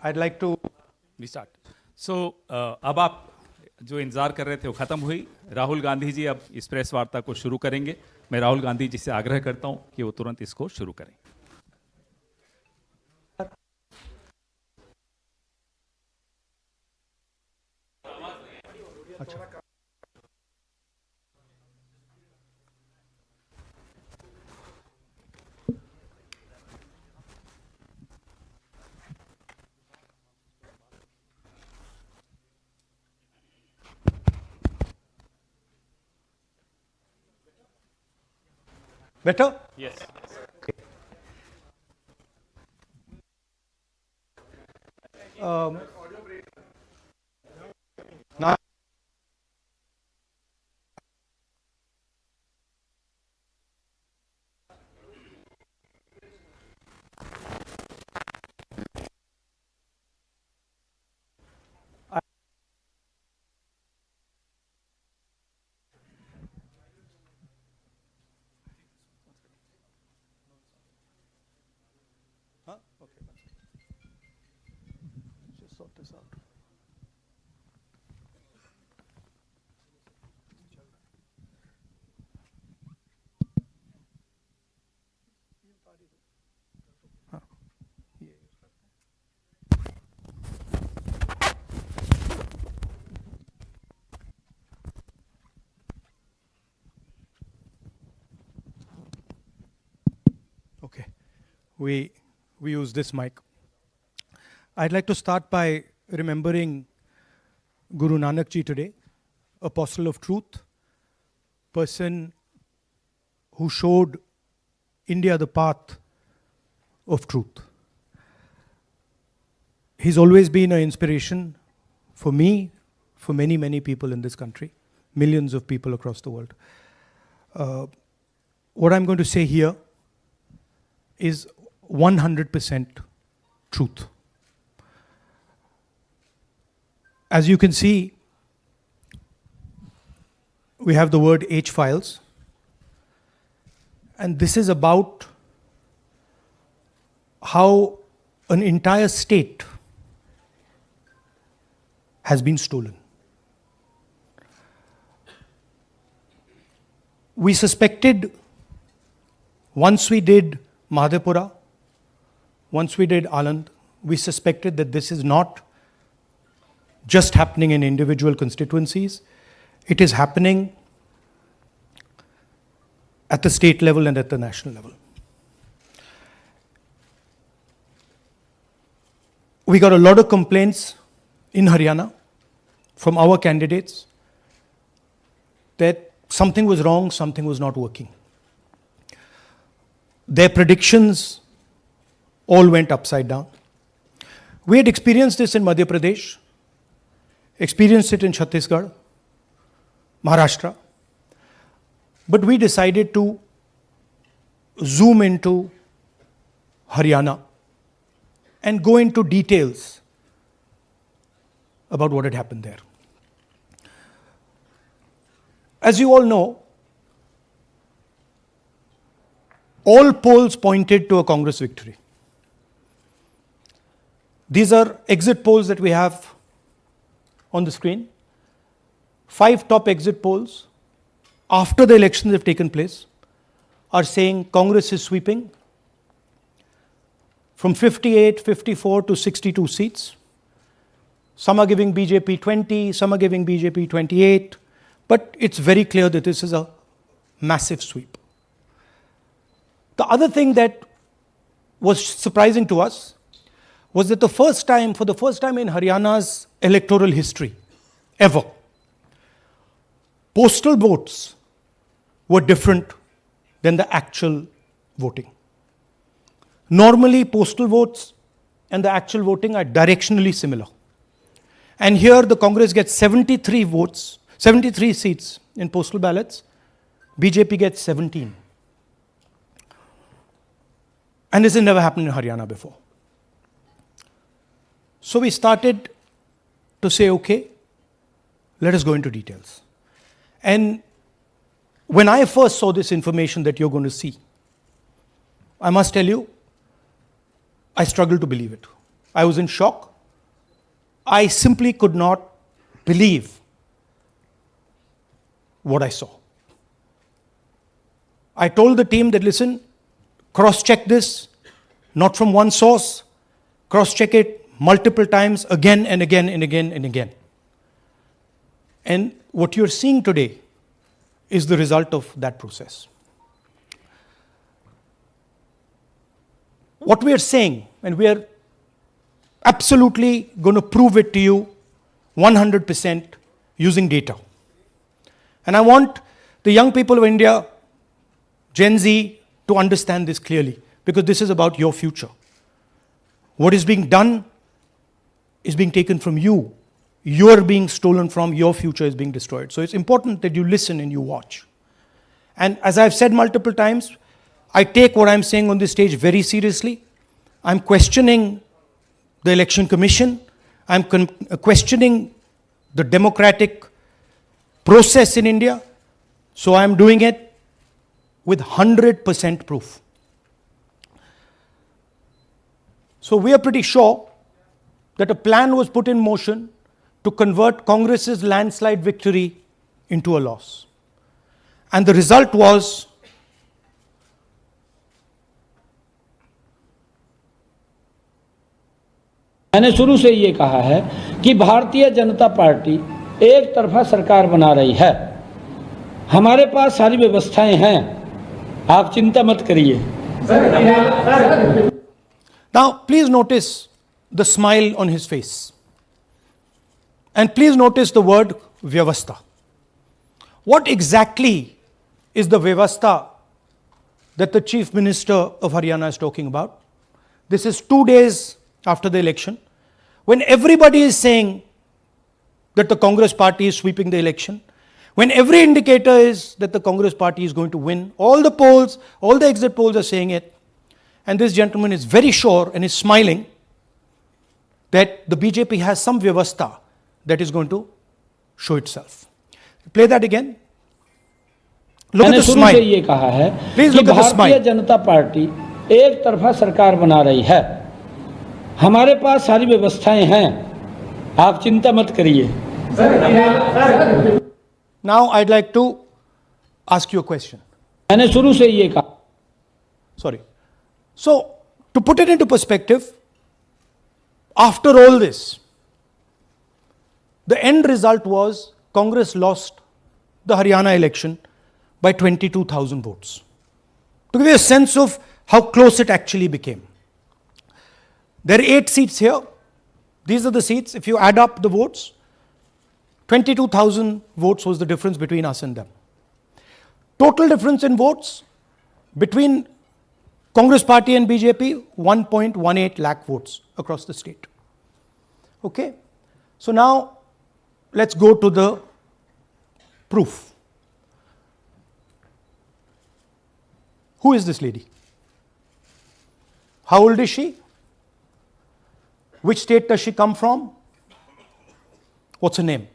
I'd like to start so अब आप जो इंतजार कर रहे थे वो खत्म हुई। राहुल गांधी जी अब इस प्रेस वार्ता को शुरू करेंगे। मैं राहुल गांधी जी से आग्रह करता हूं कि वो तुरंत इसको शुरू करें। अच्छा better? Yes Now, okay. Just sort this out. Okay, we use this mic. I'd like to start by remembering Guru Nanak Ji today, apostle of truth, person who showed India the path of truth. He's always been an inspiration for me, for many, many people in this country, millions of people across the world. What I'm going to say here is 100% truth. As you can see, we have the word H files, and this is about how an entire state has been stolen. We suspected, once we did Madhepura, once we did Aland, we suspected that this is not just happening in individual constituencies, it is happening at the state level and at the national level. We got a lot of complaints in Haryana from our candidates that something was wrong, something was not working. Their predictions all went upside down. We had experienced this in Madhya Pradesh, experienced it in Chhattisgarh, Maharashtra, but we decided to zoom into Haryana and go into details about what had happened there. As you all know, all polls pointed to a Congress victory. These are exit polls that we have on the screen. 5 top exit polls after the elections have taken place are saying Congress is sweeping from 58, 54 to 62 seats. Some are giving BJP 20, some are giving BJP 28, but it's very clear that this is a massive sweep. The other thing that was surprising to us was that for the first time in Haryana's electoral history, ever, postal votes were different than the actual voting. Normally, postal votes and the actual voting are directionally similar. And here the Congress gets 73 votes, 73 seats in postal ballots, BJP gets 17. And this has never happened in Haryana before. So we started to say, okay, let us go into details. And when I first saw this information that you're going to see, I must tell you, I struggled to believe it. I was in shock. I simply could not believe what I saw. I told the team that, listen, cross-check this, not from one source, cross-check it multiple times, again and again and again and again. And what you're seeing today is the result of that process. What we are saying, and we are absolutely going to prove it to you 100% using data. And I want the young people of India, Gen Z, to understand this clearly, because this is about your future. What is being done is being taken from you. You're being stolen from, your future is being destroyed. So it's important that you listen and you watch. And as I've said multiple times, I take what I'm saying on this stage very seriously. I'm questioning the Election Commission. I'm questioning the democratic process in India. So I'm doing it with 100% proof. So we are pretty sure that a plan was put in motion to convert Congress's landslide victory into a loss. And the result was मैंने शुरू से ये कहा है कि Bharatiya Janata party एक तरफा सरकार बना रही है। हमारे पास सारी व्यवस्थाएं हैं, आप चिंता मत करिए। Now, please notice the smile on his face. And please notice the word Vyavastha. What exactly is the Vyavastha that the Chief Minister of Haryana is talking about? This is 2 days after the election, when everybody is saying that the Congress party is sweeping the election, when every indicator is that the Congress party is going to win, all the polls, all the exit polls are saying it, and this gentleman is very sure and is smiling that the BJP has some Vyavastha that is going to show itself. Play that again. Look at मैंने the शुरू से smile. ये कहा है Please कि look at the भारतीय smile. जनता party एक तरफा सरकार बना रही है। हमारे पास सारी व्यवस्थाएं हैं, आप चिंता मत करिए। Now I'd like to ask you a question. मैंने शुरू से ये कहा। Sorry. So, to put it into perspective, after all this, the end result was Congress lost the Haryana election by 22,000 votes. To give you a sense of how close it actually became. There are 8 seats here. These are the seats. If you add up the votes, 22,000 votes was the difference between us and them. Total difference in votes between Congress party and BJP, 1.18 lakh votes across the state. Okay? So now, let's go to the proof. Who is this lady? How old is she? Which state does she come from? What's her name?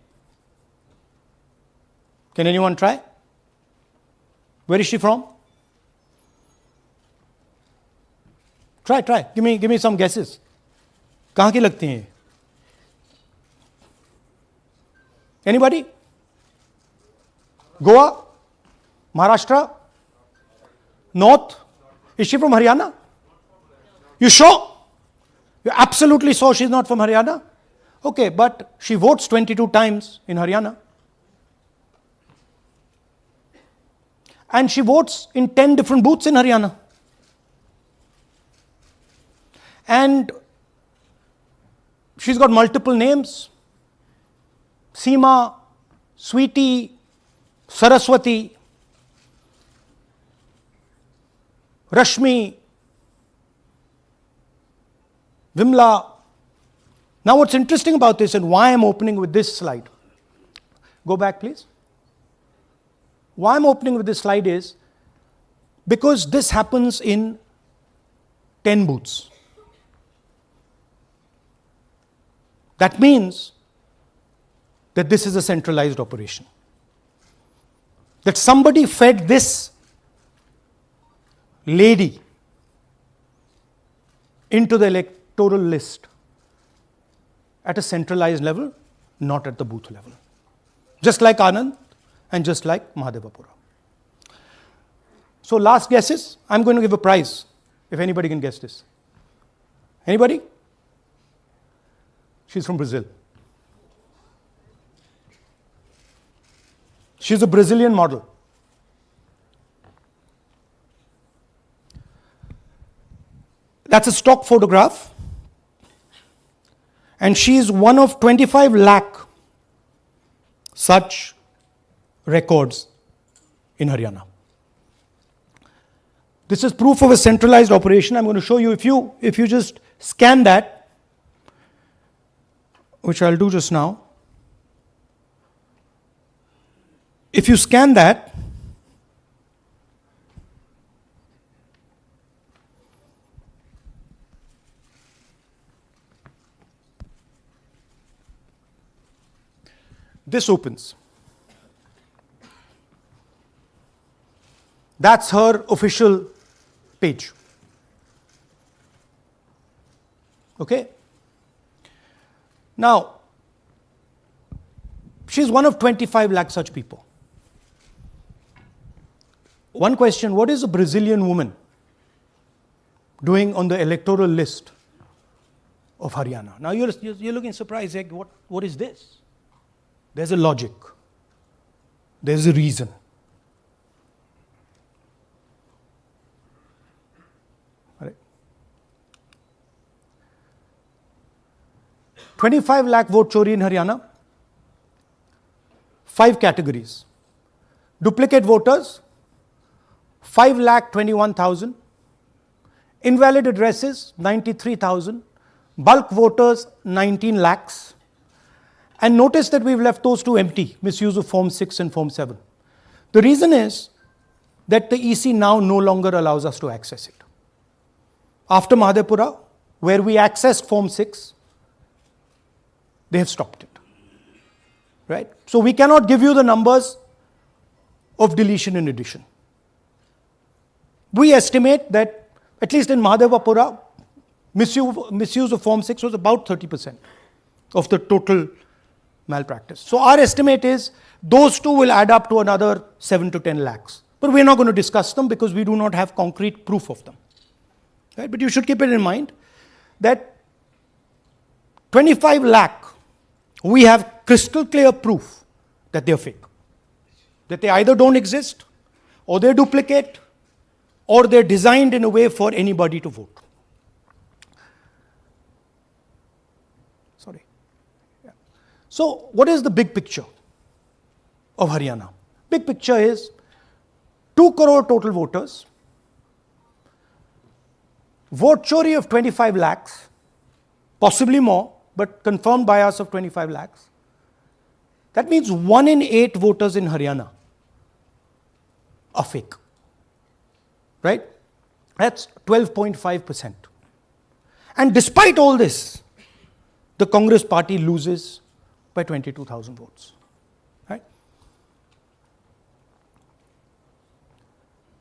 Can anyone try? Where is she from? Try. Give me some guesses. कहाँ की लगती हैं? Anybody? Goa? Maharashtra? North? Is she from Haryana? You sure? You're absolutely sure she's not from Haryana? Okay, but she votes 22 times in Haryana. And she votes in 10 different booths in Haryana. And she's got multiple names. Seema, Sweetie, Saraswati, Rashmi, Vimla. Now what's interesting about this and why I'm opening with this slide. Go back please. Why I'm opening with this slide is because this happens in 10 booths. That means that this is a centralized operation. That somebody fed this lady into the electoral list at a centralized level, not at the booth level. Just like Anand and just like Mahadevapura. So last guesses, I'm going to give a prize if anybody can guess this. Anybody? She's from Brazil. She's a Brazilian model. That's a stock photograph. And she is one of 25 lakh such records in Haryana. This is proof of a centralized operation. I'm going to show you, if you just scan that, which I'll do just now. If you scan that, this opens. That's her official page. Okay? Now, she's one of 25 lakh such people. One question, what is a Brazilian woman doing on the electoral list of Haryana? Now you're looking surprised, like, what is this? There's a logic. There's a reason. All right. 25 lakh vote chori in Haryana. 5 categories. Duplicate voters, 5,21,000. Invalid addresses, 93,000. Bulk voters, 19 lakhs. And notice that we've left those two empty, misuse of Form 6 and Form 7. The reason is that the EC now no longer allows us to access it. After Mahadevapura, where we accessed Form 6, they have stopped it. Right? So we cannot give you the numbers of deletion and addition. We estimate that, at least in Mahadevapura, misuse of Form 6 was about 30% of the total malpractice. So our estimate is those two will add up to another 7 to 10 lakhs. But we're not going to discuss them because we do not have concrete proof of them. Right? But you should keep it in mind that 25 lakh, we have crystal clear proof that they're fake. That they either don't exist, or they're duplicate, or they're designed in a way for anybody to vote. Sorry. Yeah. So what is the big picture of Haryana? Big picture is 2 crore total voters, vote chori of 25 lakhs, possibly more, but confirmed bias of 25 lakhs. That means 1 in 8 voters in Haryana are fake. Right? That's 12.5%. And despite all this, the Congress party loses by 22,000 votes. Right?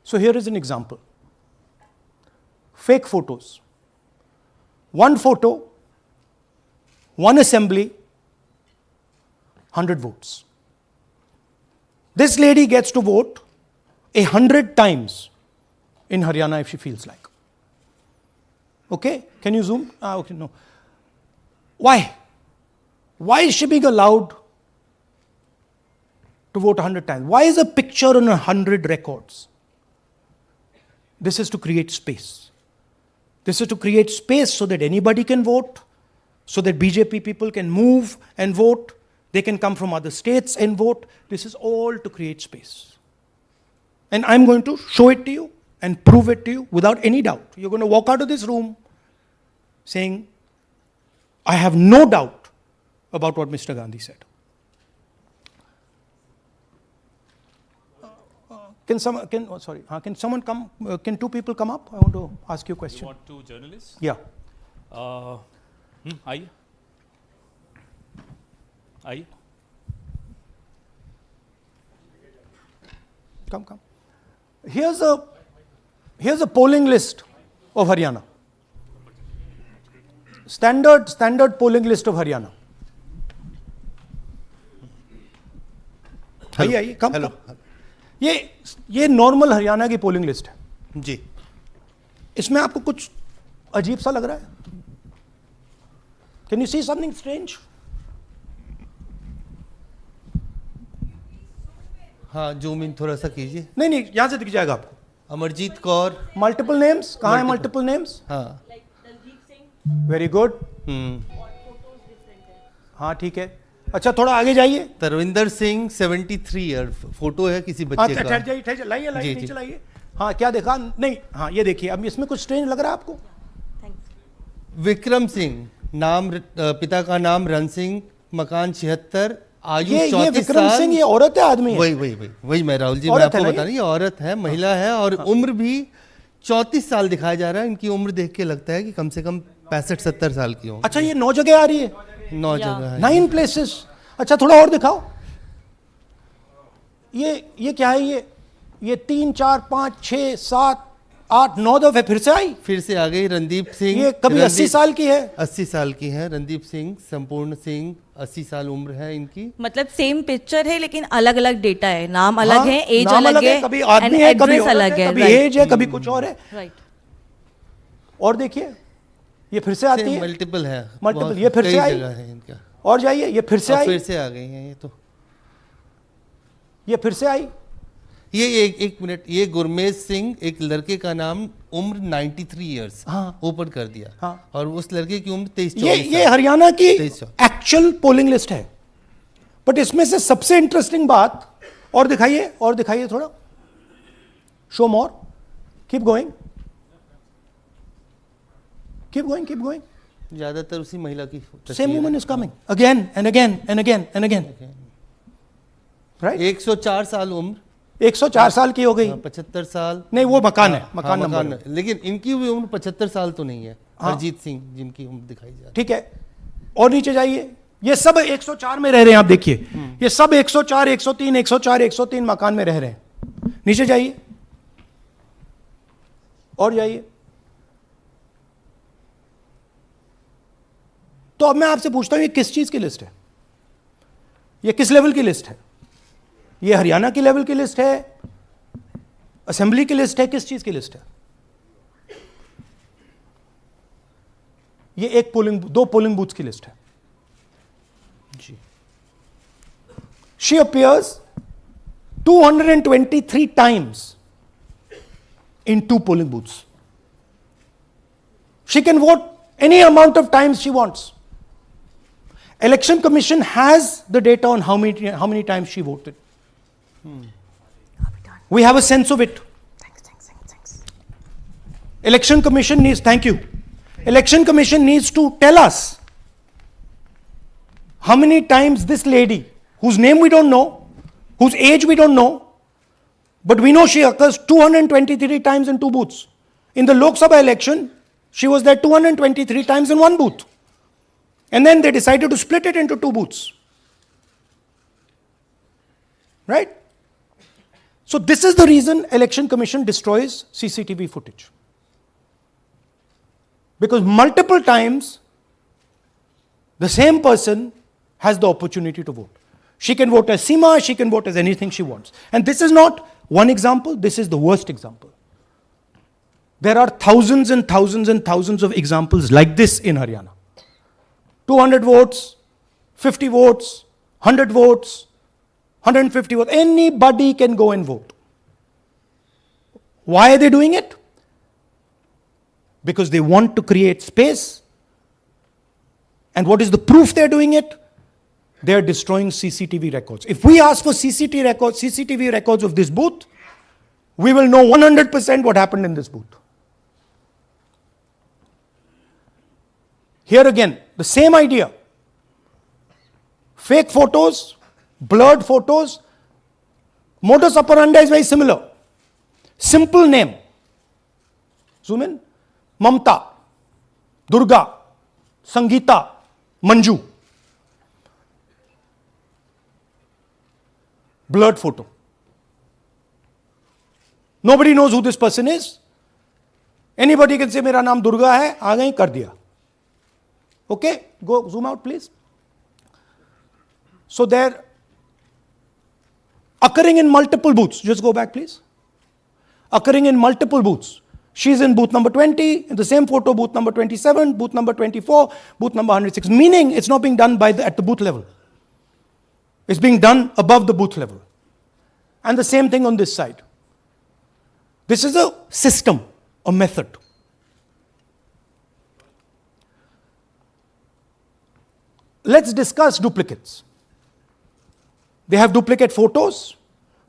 So here is an example. Fake photos. One photo, one assembly, 100 votes. This lady gets to vote 100 times in Haryana if she feels like. Okay? Can you zoom? Okay, no. Why? Why is she being allowed to vote 100 times? Why is a picture on 100 records? This is to create space. This is to create space so that anybody can vote, so that BJP people can move and vote. They can come from other states and vote. This is all to create space. And I'm going to show it to you and prove it to you without any doubt. You're going to walk out of this room saying, I have no doubt about what Mr. Gandhi said. Can someone come? Can 2 people come up? I want to ask you a question. You want 2 journalists? Yeah. आइए आइए Come. Here's a polling list of Haryana. standard polling list of Haryana. आइए come hello ये normal Haryana की polling list है जी। इसमें आपको कुछ अजीब सा लग रहा है? Can you see something strange? हाँ, जूम इन थोड़ा सा कीजिए। नहीं यहां से दिख जाएगा आपको। अमरजीत कौर। मल्टीपल नेम्स कहां है? मल्टीपल नेम्स, हाँ। Very good. हाँ ठीक है। अच्छा थोड़ा आगे जाइए। तरविंदर सिंह 73 ईयर, फोटो है किसी बच्चे का। ठहर जाइए लाइए जी, नीचे जी। लाइए। हाँ क्या देखा? नहीं हाँ ये देखिए, अब इसमें कुछ स्ट्रेंज लग रहा है आपको? विक्रम सिंह, नाम पिता का नाम रण सिंह, मकान 76, आयु ये 34 विक्रम साल। सिंह ये औरत है आदमी है? वही मैं राहुल जी, मैं औरत आपको है ना बता रही, ये औरत है, महिला है, और उम्र भी 34 साल दिखाया जा रहा है। इनकी उम्र देख के लगता है कि कम से कम 65-70 साल की होंगी। अच्छा ये 9 जगह आ रही है? 9 जगह है। 9 प्लेसेस। अच्छा थोड़ा और दिखाओ। ये क्या है? ये 3 4 5 6 7 8 9 दफे फिर से आई। फिर से आ गई रणदीप सिंह। ये कभी 80 साल की है? 80 साल की है रणदीप सिंह, संपूर्ण सिंह, 80 साल उम्र है इनकी। मतलब सेम पिक्चर है लेकिन अलग अलग डेटा है, नाम अलग हाँ, है, एज नाम अलग है, कभी आदमी है, कभी औरत अलग है, है, कभी right, एज है, कभी कुछ और है। राइट। और देखिए ये फिर से आती है। मल्टीपल है, मल्टीपल। बहुत- ये फिर कई से आई। जगह है इनका। और जाइए, ये फिर से अब आई। फिर से आ गई हैं ये तो। ये फिर से आई। ये एक मिनट, ये गुरमेज सिंह, एक लड़के का नाम, उम्र 93 ईयर्स, हाँ। ऊपर कर दिया। हाँ। और उस लड़के की उम्र 23 ये हरियाणा की 23 एक्चुअल पोलिंग लिस्ट है। बट इसमें से सबसे इंटरेस्टिंग बात, और दिखाइए थोड़ा, शो मोर, कीप गोइंग। ज्यादातर उसी महिला की Same woman is coming again and again and again and again. Right? 104 साल उम्र, 104 साल की हो गई। 75 साल। नहीं वो मकान है, हाँ, मकान नंबर मकान है। लेकिन इनकी भी उम्र 75 साल तो नहीं है। हाँ। हरजीत सिंह जिनकी उम्र दिखाई जा रही ठीक है। और नीचे जाइए, ये सब 104 में रह रहे हैं। आप देखिए ये सब 104 103 104 103 मकान में रह रहे हैं। नीचे जाइए और जाइए। तो अब मैं आपसे पूछता हूं ये किस चीज की लिस्ट है? ये किस लेवल की लिस्ट है? ये हरियाणा की लेवल की लिस्ट है, असेंबली की लिस्ट है, किस चीज की लिस्ट है? ये दो पोलिंग बूथ्स की लिस्ट है जी। She appears 223 times in 2 polling booths. She can vote any amount of times she wants. Election Commission has the data on how many times she voted. We have a sense of it. Thanks. Election Commission needs, thank you. Election Commission needs to tell us how many times this lady, whose name we don't know, whose age we don't know, but we know she occurs 223 times in 2 booths. In the Lok Sabha election, she was there 223 times in 1 booth. And then they decided to split it into 2 booths. Right? So this is the reason Election Commission destroys CCTV footage. Because multiple times the same person has the opportunity to vote. She can vote as Seema, she can vote as anything she wants. And this is not one example, this is the worst example. There are thousands and thousands and thousands of examples like this in Haryana. 200 votes, 50 votes, 100 votes, 150 votes. Anybody can go and vote. Why are they doing it? Because they want to create space. And what is the proof they're doing it? They are destroying CCTV records. If we ask for CCTV records of this booth, we will know 100% what happened in this booth. Here again, the same idea. Fake photos, blurred photos. Modus operandi is very similar. Simple name. Zoom in. Mamta, Durga, Sangeeta, Manju. Blurred photo. Nobody knows who this person is. Anybody can say मेरा नाम दुर्गा है, आ गई, कर दिया. Okay, go zoom out please. So they're occurring in multiple booths. Just go back please. Occurring in multiple booths. She's in booth number 20, in the same photo, booth number 27, booth number 24, booth number 106. Meaning it's not being done at the booth level. It's being done above the booth level. And the same thing on this side. This is a system, a method. Let's discuss duplicates. They have duplicate photos.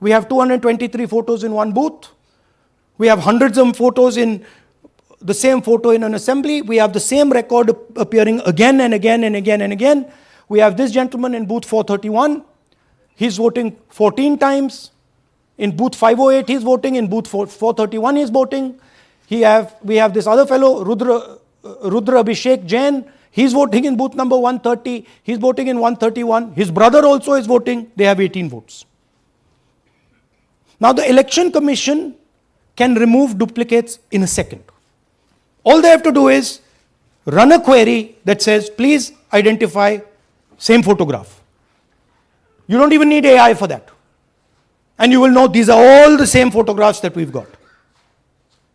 We have 223 photos in one booth. We have hundreds of photos in the same photo in an assembly. We have the same record appearing again and again and again and again. We have this gentleman in booth 431. He's voting 14 times. In booth 508, he's voting. In booth 431, he's voting. We have this other fellow, Rudra Abhishek Jain. He's voting in booth number 130. He's voting in 131. His brother also is voting. They have 18 votes. Now the Election Commission can remove duplicates in a second. All they have to do is run a query that says, please identify same photograph. You don't even need AI for that. And you will know these are all the same photographs that we've got.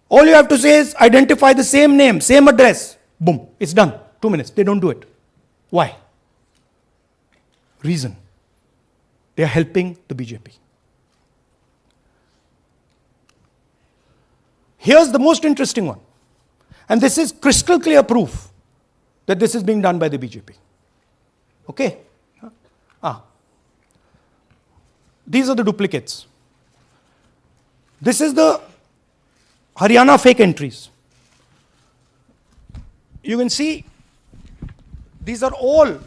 All you have to say is identify the same name, same address. Boom, it's done. 2 minutes. They don't do it. Why? Reason. They are helping the BJP. Here's the most interesting one. And this is crystal clear proof that this is being done by the BJP. Okay? These are the duplicates. This is the Haryana fake entries. You can see these are all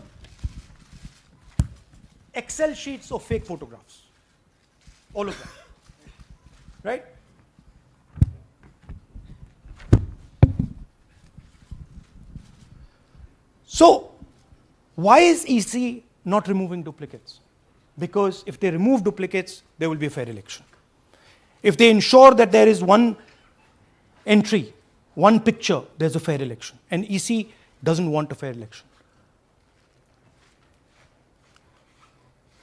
Excel sheets of fake photographs. All of them. Right? So, why is EC not removing duplicates? Because if they remove duplicates, there will be a fair election. If they ensure that there is one entry, one picture, there's a fair election. And EC doesn't want a fair election.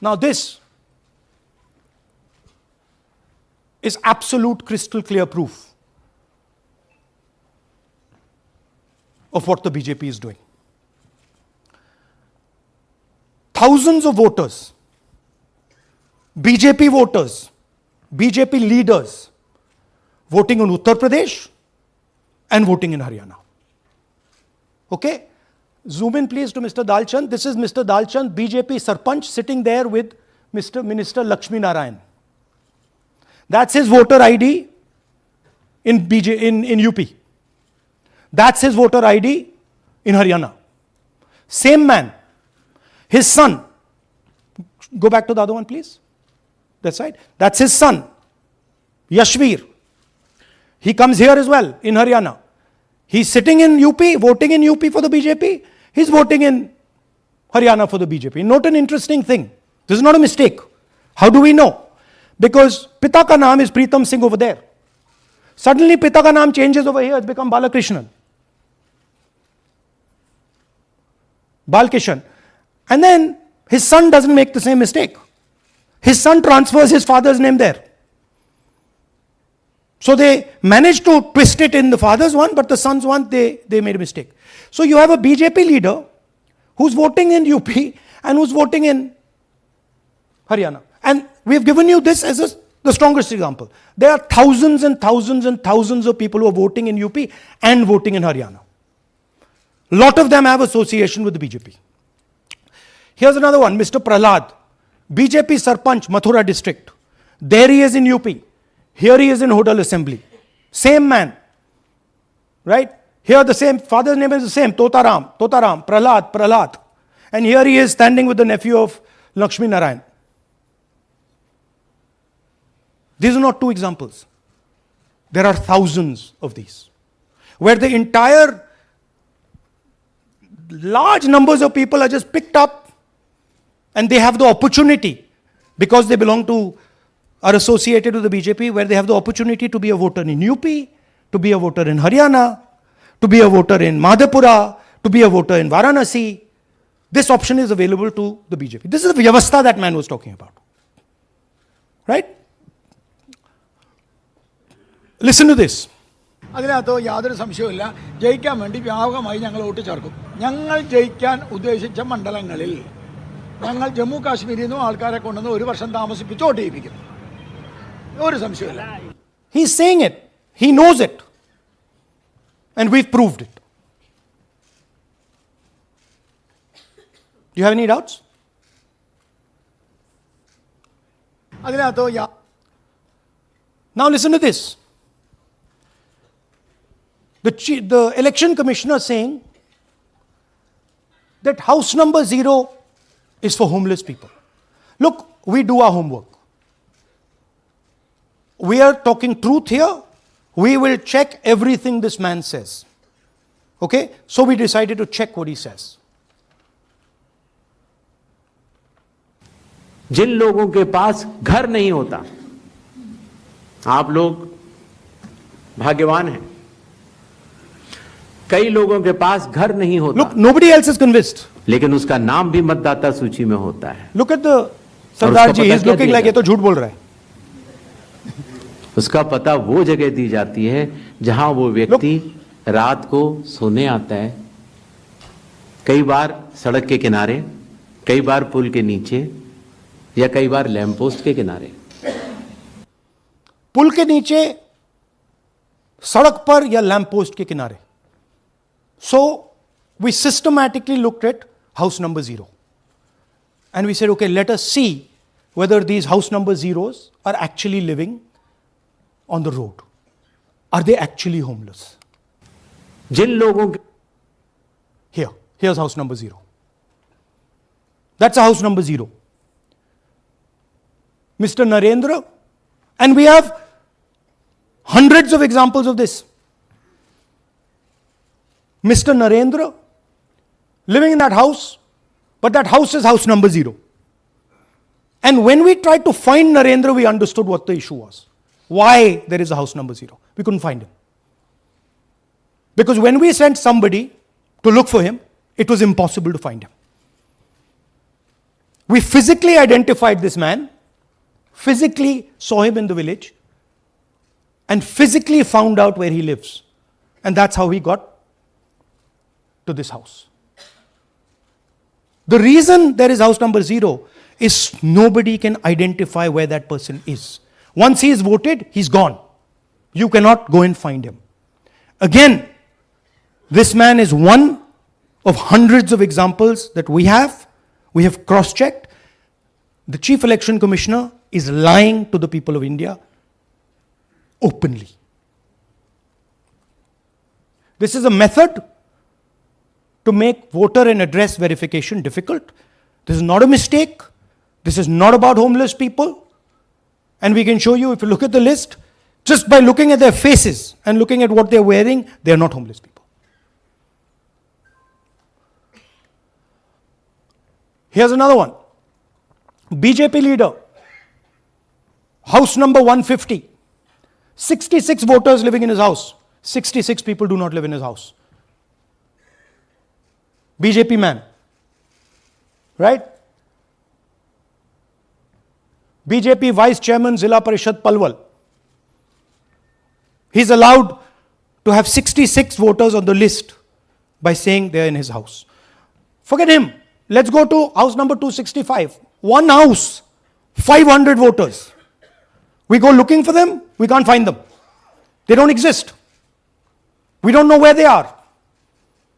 Now this is absolute crystal clear proof of what the BJP is doing. Thousands of voters, BJP voters, BJP leaders voting in Uttar Pradesh and voting in Haryana. Okay? Zoom in please to Mr. Dalchand. This is Mr. Dalchand, BJP Sarpanch, sitting there with Minister Lakshmi Narayan. That's his voter ID in UP. That's his voter ID in Haryana. Same man. His son, go back to the other one please. That's right. That's his son, Yashveer. He comes here as well in Haryana. He's sitting in UP, voting in UP for the BJP. He's voting in Haryana for the BJP. Note an interesting thing. This is not a mistake. How do we know? Because Pita ka naam is Pritam Singh over there. Suddenly Pita ka naam changes over here. It's become Balakrishnan. Balkishan. And then his son doesn't make the same mistake. His son transfers his father's name there. So they managed to twist it in the father's one, but the son's one, they made a mistake. So you have a BJP leader who's voting in UP and who's voting in Haryana. And we've given you this as the strongest example. There are thousands and thousands and thousands of people who are voting in UP and voting in Haryana. A lot of them have association with the BJP. Here's another one, Mr. Prahlad, BJP Sarpanch, Mathura district. There he is in UP. Here he is in Hodal assembly. Same man. Right? Here the same, father's name is the same, Totaram, Prahlad. And here he is standing with the nephew of Lakshmi Narayan. These are not two examples. There are thousands of these. Where the entire large numbers of people are just picked up and they have the opportunity, because they belong to, are associated with the BJP, where they have the opportunity to be a voter in UP, to be a voter in Haryana, to be a voter in Madhepura, to be a voter in Varanasi. This option is available to the BJP. This is the Vyavastha that man was talking about. Right? Listen to this. അതിനകത്ത് യാതൊരു സംശയവുമില്ല. ജയിക്കാൻ വേണ്ടി വ്യാപകമായി ഞങ്ങൾ vote ചേർക്കും. ഞങ്ങൾ ജയിക്കാൻ ഉദ്ദേശിച്ച മണ്ഡലങ്ങളിൽ ഞങ്ങൾ ജമ്മു കാശ്മീരിൽ നിന്നും ആൾക്കാരെ കൊണ്ടുവന്ന് ഒരു വർഷം താമസിപ്പിച്ച് വോട്ട് ചെയ്യിപ്പിക്കും. ഒരു സംശയവുമില്ല. He's saying it. He knows it. And we've proved it. Do you have any doubts? അതിനകത്ത് Now listen to this. The election commissioner saying that house number 0 is for homeless people. Look, we do our homework. We are talking truth here. We will check everything this man says. Okay? So we decided to check what he says. जिन लोगों के पास घर नहीं होता, आप लोग भाग्यवान हैं. कई लोगों के पास घर नहीं होता. Look, nobody else is convinced. लेकिन उसका नाम भी मतदाता सूची में होता है. Look at the Sardar ji. He's looking like ये तो झूठ बोल रहा है. उसका पता वो जगह दी जाती है जहां वो व्यक्ति रात को सोने आता है. कई बार सड़क के किनारे, कई बार पुल के नीचे, या कई बार लैंप पोस्ट के किनारे. पुल के नीचे, सड़क पर या लैंप पोस्ट के किनारे. So we systematically looked at house number 0. And we said, okay, let us see whether these house number 0s are actually living on the road. Are they actually homeless? जिन लोगों के Here's house number 0. That's a house number 0. Mr. Narendra, and we have hundreds of examples of this. Mr. Narendra living in that house, but that house is house number 0. And when we tried to find Narendra, we understood what the issue was. Why there is a house number 0. We couldn't find him. Because when we sent somebody to look for him, it was impossible to find him. We physically identified this man, physically saw him in the village, and physically found out where he lives. And that's how he got to this house. The reason there is house number 0 is nobody can identify where that person is. Once he is voted, he's gone. You cannot go and find him. Again, this man is one of hundreds of examples that we have. We have cross-checked. The Chief Election Commissioner is lying to the people of India openly. This is a method to make voter and address verification difficult. This is not a mistake. This is not about homeless people. And we can show you, if you look at the list, just by looking at their faces and looking at what they're wearing, they're not homeless people. Here's another one. BJP leader, house number 150. 66 voters living in his house. 66 people do not live in his house. BJP man. Right? BJP Vice Chairman Zilla Parishad Palwal. He's allowed to have 66 voters on the list by saying they're in his house. Forget him. Let's go to house number 265. One house, 500 voters. We go looking for them, we can't find them. They don't exist. We don't know where they are.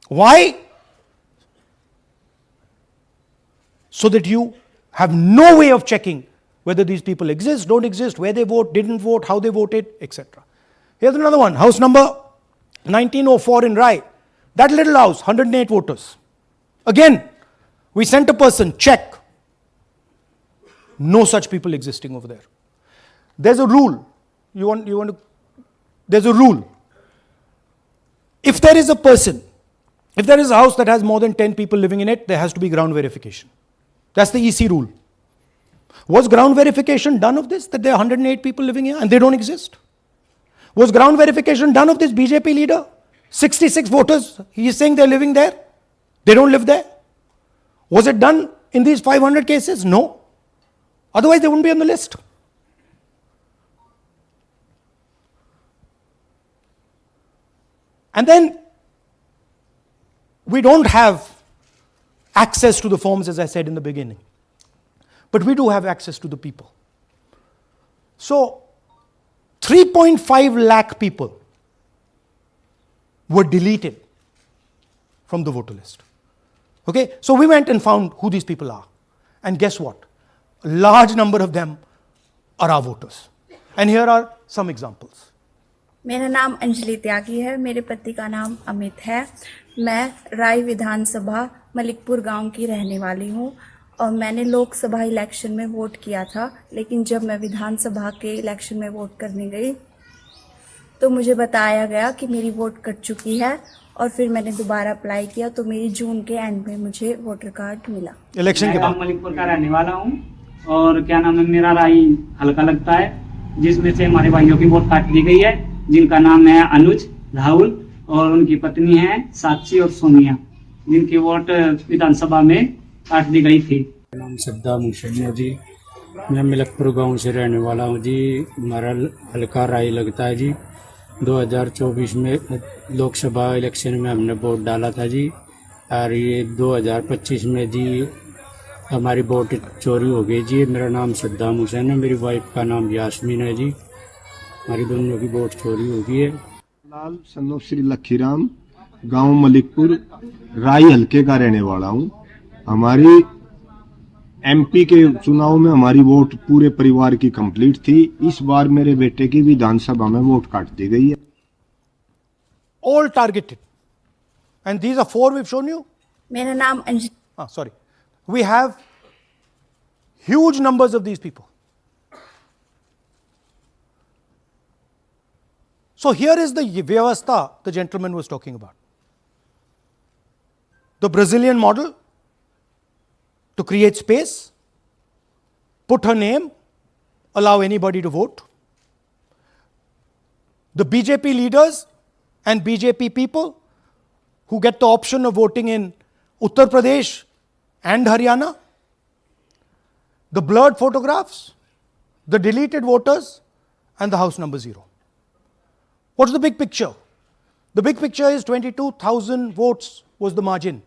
Why? So that you have no way of checking whether these people exist, don't exist, where they vote, didn't vote, how they voted, etc. Here's another one, house number 1904 in Rai. That little house, 108 voters. Again, we sent a person, check. No such people existing over there. There's a rule. There's a rule. If there is a person, if there is a house that has more than 10 people living in it, there has to be ground verification. That's the EC rule. Was ground verification done of this, that there are 108 people living here and they don't exist? Was ground verification done of this BJP leader? 66 voters, he is saying they're living there They don't live there. Was it done in these 500 cases? No. Otherwise, they wouldn't be on the list. And then we don't have access to the forms, as I said in the beginning. But we do have access to the people. So 3.5 lakh people were deleted from the voter list. Okay, so we went and found who these people are. And guess what? A large number of them are our voters. And here are some examples. मेरा नाम अंजलि त्यागी है, मेरे पति का नाम अमित है। मैं राय विधानसभा मलिकपुर गांव की रहने वाली हूं और मैंने लोकसभा इलेक्शन में वोट किया था, लेकिन जब मैं विधानसभा के इलेक्शन में वोट करने गई तो मुझे बताया गया कि मेरी वोट कट चुकी है और फिर मैंने दोबारा अप्लाई किया तो मेरी जून के एंड में मुझे वोटर कार्ड मिला। इलेक्शन के बाद मलिकपुर का रहने वाला हूँ और क्या नाम है, मेरा राय हल्का लगता है, जिसमें से हमारे भाइयों की वोट काट दी गई है, जिनका नाम है अनुज, राहुल और उनकी पत्नी है साक्षी और सोनिया, जिनकी वोट विधानसभा में काट दी गई थी। नाम सद्दाम हुसैन जी, मैं मलिकपुर गांव से रहने वाला हूं जी। हमारा हल्का राय लगता है जी। 2024 में लोकसभा इलेक्शन में हमने वोट डाला था जी, और ये 2025 में जी हमारी वोट चोरी हो गई जी। मेरा नाम सद्दाम हुसैन है, मेरी वाइफ का नाम यास्मीन है जी। हमारी दोनों की वोट चोरी हो गई है। लाल सन्नो श्री लखीराम, गांव मलिकपुर, राय हल्के का रहने वाला हूं। हमारी एमपी के चुनाव में हमारी वोट पूरे परिवार की कंप्लीट थी। इस बार मेरे बेटे की विधानसभा में वोट काट दी गई है। all targeted. And these are 4 we've shown you. मेरा नाम Anjali. Sorry. We have huge numbers of these people. So here is the vyavastha the gentleman was talking about. The Brazilian model to create space, put her name, allow anybody to vote. The BJP leaders and BJP people who get the option of voting in Uttar Pradesh and Haryana. The blurred photographs, the deleted voters, and the house number 0. What's the big picture? The big picture is 22,000 votes was the margin.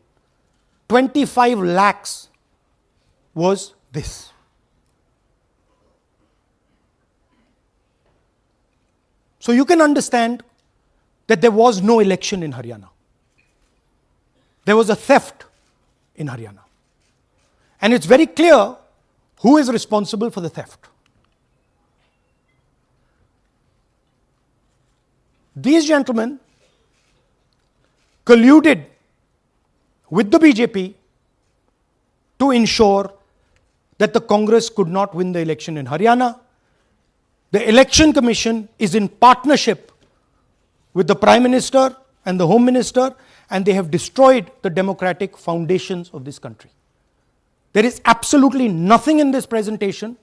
25 lakhs was this. So you can understand that there was no election in Haryana. There was a theft in Haryana. And it's very clear who is responsible for the theft. These gentlemen colluded with the BJP to ensure that the Congress could not win the election in Haryana. The Election Commission is in partnership with the Prime Minister and the Home Minister, and they have destroyed the democratic foundations of this country. There is absolutely nothing in this presentation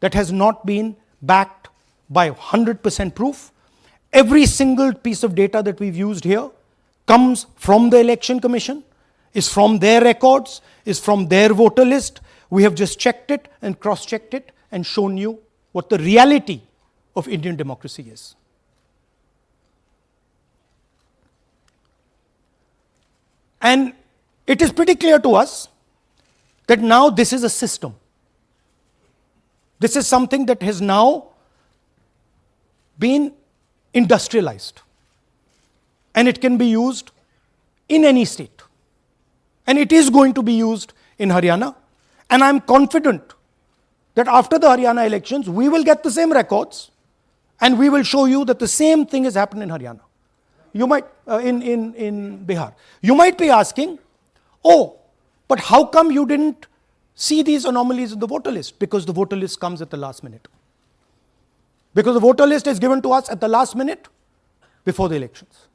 that has not been backed by 100% proof. Every single piece of data that we've used here comes from the Election Commission, is from their records, is from their voter list. We have just checked it and cross-checked it and shown you what the reality of Indian democracy is. And it is pretty clear to us that now this is a system. This is something that has now been industrialized. And it can be used in any state. And it is going to be used in Haryana. And I'm confident that after the Haryana elections, we will get the same records and we will show you that the same thing has happened in Haryana. You might, in Bihar. You might be asking, oh, but how come you didn't see these anomalies in the voter list? Because the voter list comes at the last minute. Because the voter list is given to us at the last minute before the elections.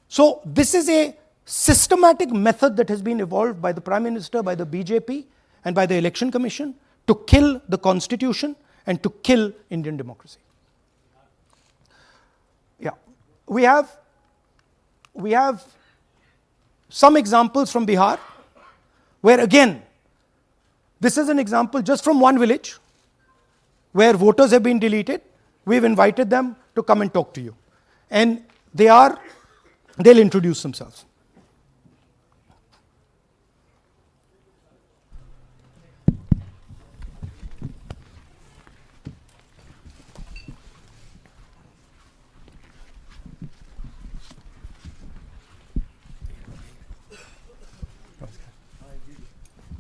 So this is a systematic method that has been evolved by the Prime Minister, by the BJP, and by the Election Commission to kill the Constitution and to kill Indian democracy. Yeah, we have some examples from Bihar, where again, this is an example just from one village where voters have been deleted. We've invited them to come and talk to you. And they'll introduce themselves.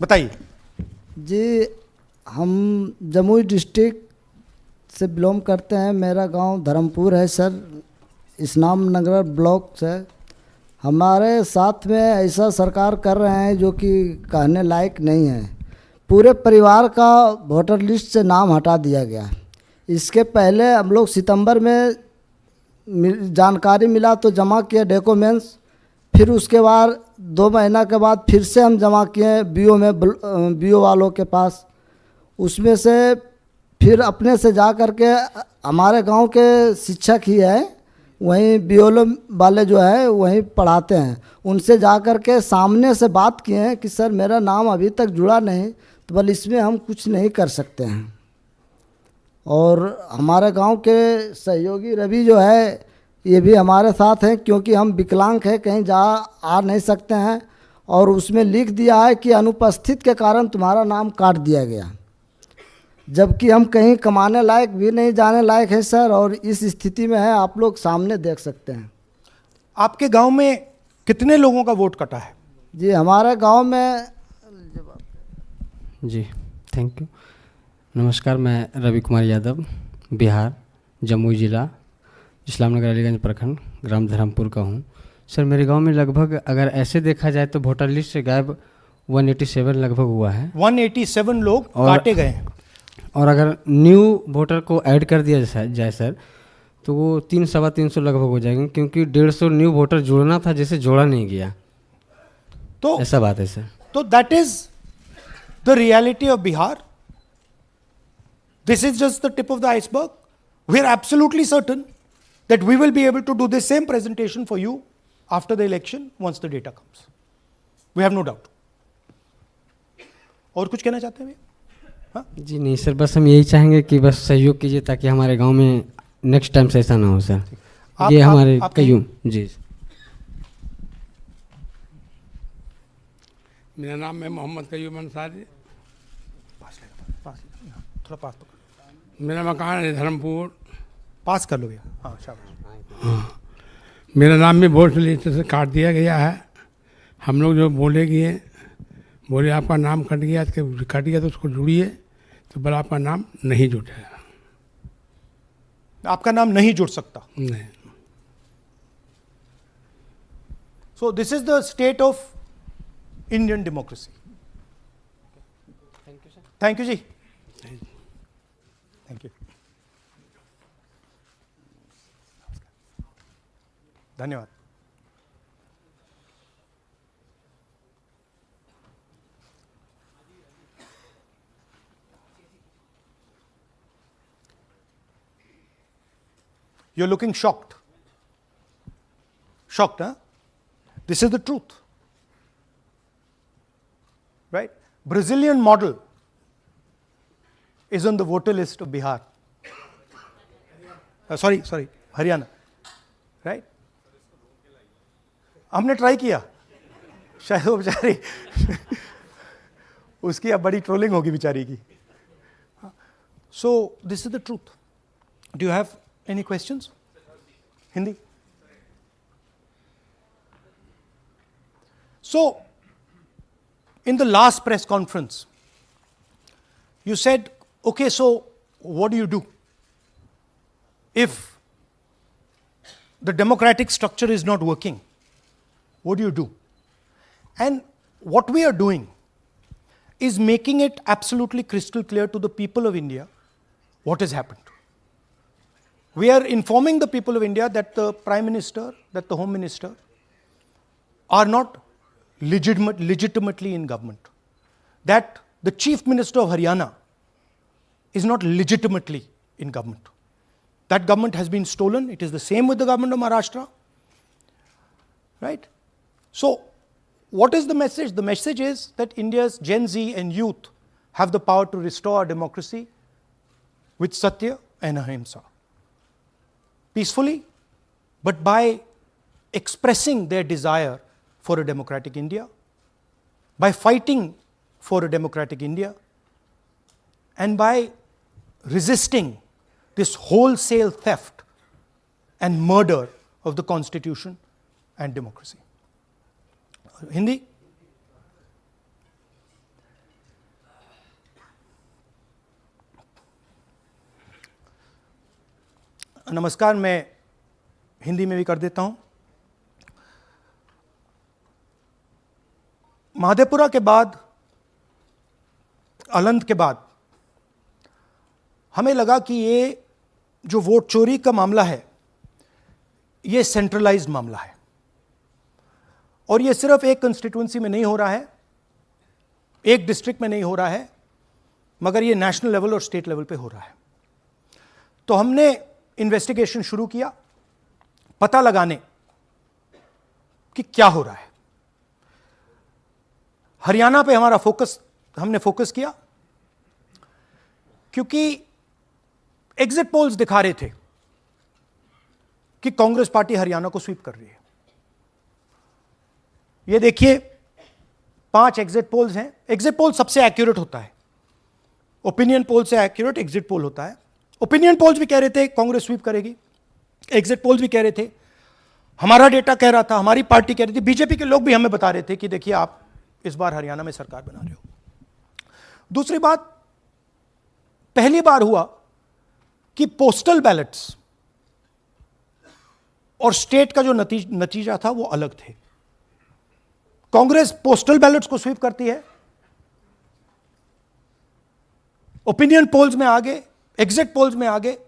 बताइए जी। हम Jamui district से belong करते हैं। मेरा गांव धर्मपुर है sir, इस्लाम नगर block से। हमारे साथ में ऐसा सरकार कर रहे हैं जो कि कहने लायक नहीं है। पूरे परिवार का वोटर लिस्ट से नाम हटा दिया गया। इसके पहले हम लोग सितंबर में जानकारी मिला तो जमा किए डॉक्यूमेंट्स, फिर उसके बाद 2 महीना के बाद फिर से हम जमा किए बीओ वालों के पास। उसमें से फिर अपने से जा कर के हमारे गांव के शिक्षक ही हैं, वहीं बीओ वाले जो है वहीं पढ़ाते हैं, उनसे जा कर के सामने से बात किए हैं कि सर मेरा नाम अभी तक जुड़ा नहीं, तो बोले इसमें हम कुछ नहीं कर सकते हैं। और हमारे गांव के सहयोगी रवि जो है ये भी हमारे साथ हैं, क्योंकि हम विकलांग हैं, कहीं आ नहीं सकते हैं। और उसमें लिख दिया है कि अनुपस्थित के कारण तुम्हारा नाम काट दिया गया, जबकि हम कहीं कमाने लायक भी नहीं, जाने लायक है सर। और इस स्थिति में है, आप लोग सामने देख सकते हैं। आपके गांव में कितने लोगों का वोट कटा है? जी हमारे गांव में जी थैंक यू। नमस्कार, मैं रवि कुमार यादव, बिहार, जमुई जिला, इस्लामनगर अलीगंज प्रखंड, ग्राम धर्मपुर का हूँ। सर मेरे गांव में लगभग अगर ऐसे देखा जाए तो वोटर लिस्ट से गायब 187 लगभग हुआ है। 187 लोग काटे गए हैं। और अगर न्यू वोटर को ऐड कर दिया जाए सर तो वो 300-350 लगभग हो जाएंगे, क्योंकि 150 न्यू वोटर जोड़ना था जिसे जोड़ा नहीं गया। तो ऐसा बात है सर। तो that is the reality of Bihar. This is just the tip of the iceberg. We are absolutely certain that we will be able to do the same presentation for you after the election once the data comes. We have no doubt. और कुछ कहना चाहते हैं भैया? जी नहीं sir, बस हम यही चाहेंगे कि बस सहयोग कीजिए ताकि हमारे गांव में नेक्स्ट टाइम से ऐसा ना हो सर। ये हमारे कयूम जी। मेरा नाम है मोहम्मद कयूम अंसारी। थोड़ा पास तो मेरा मकान है धर्मपुर। पास कर लो भैया। हाँ शाबाश। हाँ, मेरा नाम भी वोट लिस्ट से काट दिया गया है। हम लोग जो बोले आपका नाम कट गया तो उसको जुड़िए, तो बोला आपका नाम नहीं जुटेगा। आपका नाम नहीं जुड़ सकता? नहीं। So this is the state of Indian democracy. Thank you sir. Thank you ji. Thank you. धन्यवाद। You're looking shocked. Shocked, huh? This is the truth. Right? Brazilian model is on the voter list of Bihar. Sorry, Haryana. Right? हमने try किया, शायद वो बेचारी उसकी अब बड़ी trolling होगी बेचारी की। सो this is the truth. Do you have any questions? Hindi? So in the last press conference you said, okay so what do you do if the democratic structure is not working? What do you do? And what we are doing is making it absolutely crystal clear to the people of India what has happened. We are informing the people of India that the Prime Minister, that the Home Minister are not legitimately in government. That the Chief Minister of Haryana is not legitimately in government. That government has been stolen. It is the same with the government of Maharashtra. Right? So what is the message? The message is that India's Gen Z and youth have the power to restore our democracy with Satya and Ahimsa. Peacefully, but by expressing their desire for a democratic India, by fighting for a democratic India, and by resisting this wholesale theft and murder of the Constitution and democracy. Hindi? नमस्कार, मैं हिंदी में भी कर देता हूं। महादेवपुरा के बाद, अलंद के बाद हमें लगा कि ये जो वोट चोरी का मामला है, ये सेंट्रलाइज्ड मामला है और ये सिर्फ एक कंस्टिट्यूंसी में नहीं हो रहा है, एक डिस्ट्रिक्ट में नहीं हो रहा है, मगर ये नेशनल लेवल और स्टेट लेवल पे हो रहा है। तो हमने इन्वेस्टिगेशन शुरू किया, पता लगाने कि क्या हो रहा है। हरियाणा पे हमने फोकस किया क्योंकि एग्जिट पोल्स दिखा रहे थे कि कांग्रेस पार्टी हरियाणा को स्वीप कर रही है। ये देखिए 5 एग्जिट पोल्स हैं। एग्जिट पोल सबसे एक्यूरेट होता है, ओपिनियन पोल से एक्यूरेट एग्जिट पोल होता है। ओपिनियन पोल्स भी कह रहे थे कांग्रेस स्वीप करेगी, एग्जिट पोल्स भी कह रहे थे, हमारा डेटा कह रहा था, हमारी पार्टी कह रही थी, बीजेपी के लोग भी हमें बता रहे थे कि देखिए आप इस बार हरियाणा में सरकार बना रहे हो। दूसरी बात, पहली बार हुआ कि पोस्टल बैलेट्स और स्टेट का जो नतीजा था वो अलग थे। कांग्रेस पोस्टल बैलेट्स को स्वीप करती है, ओपिनियन पोल्स में आगे, एग्जिट पोल्स में आगे,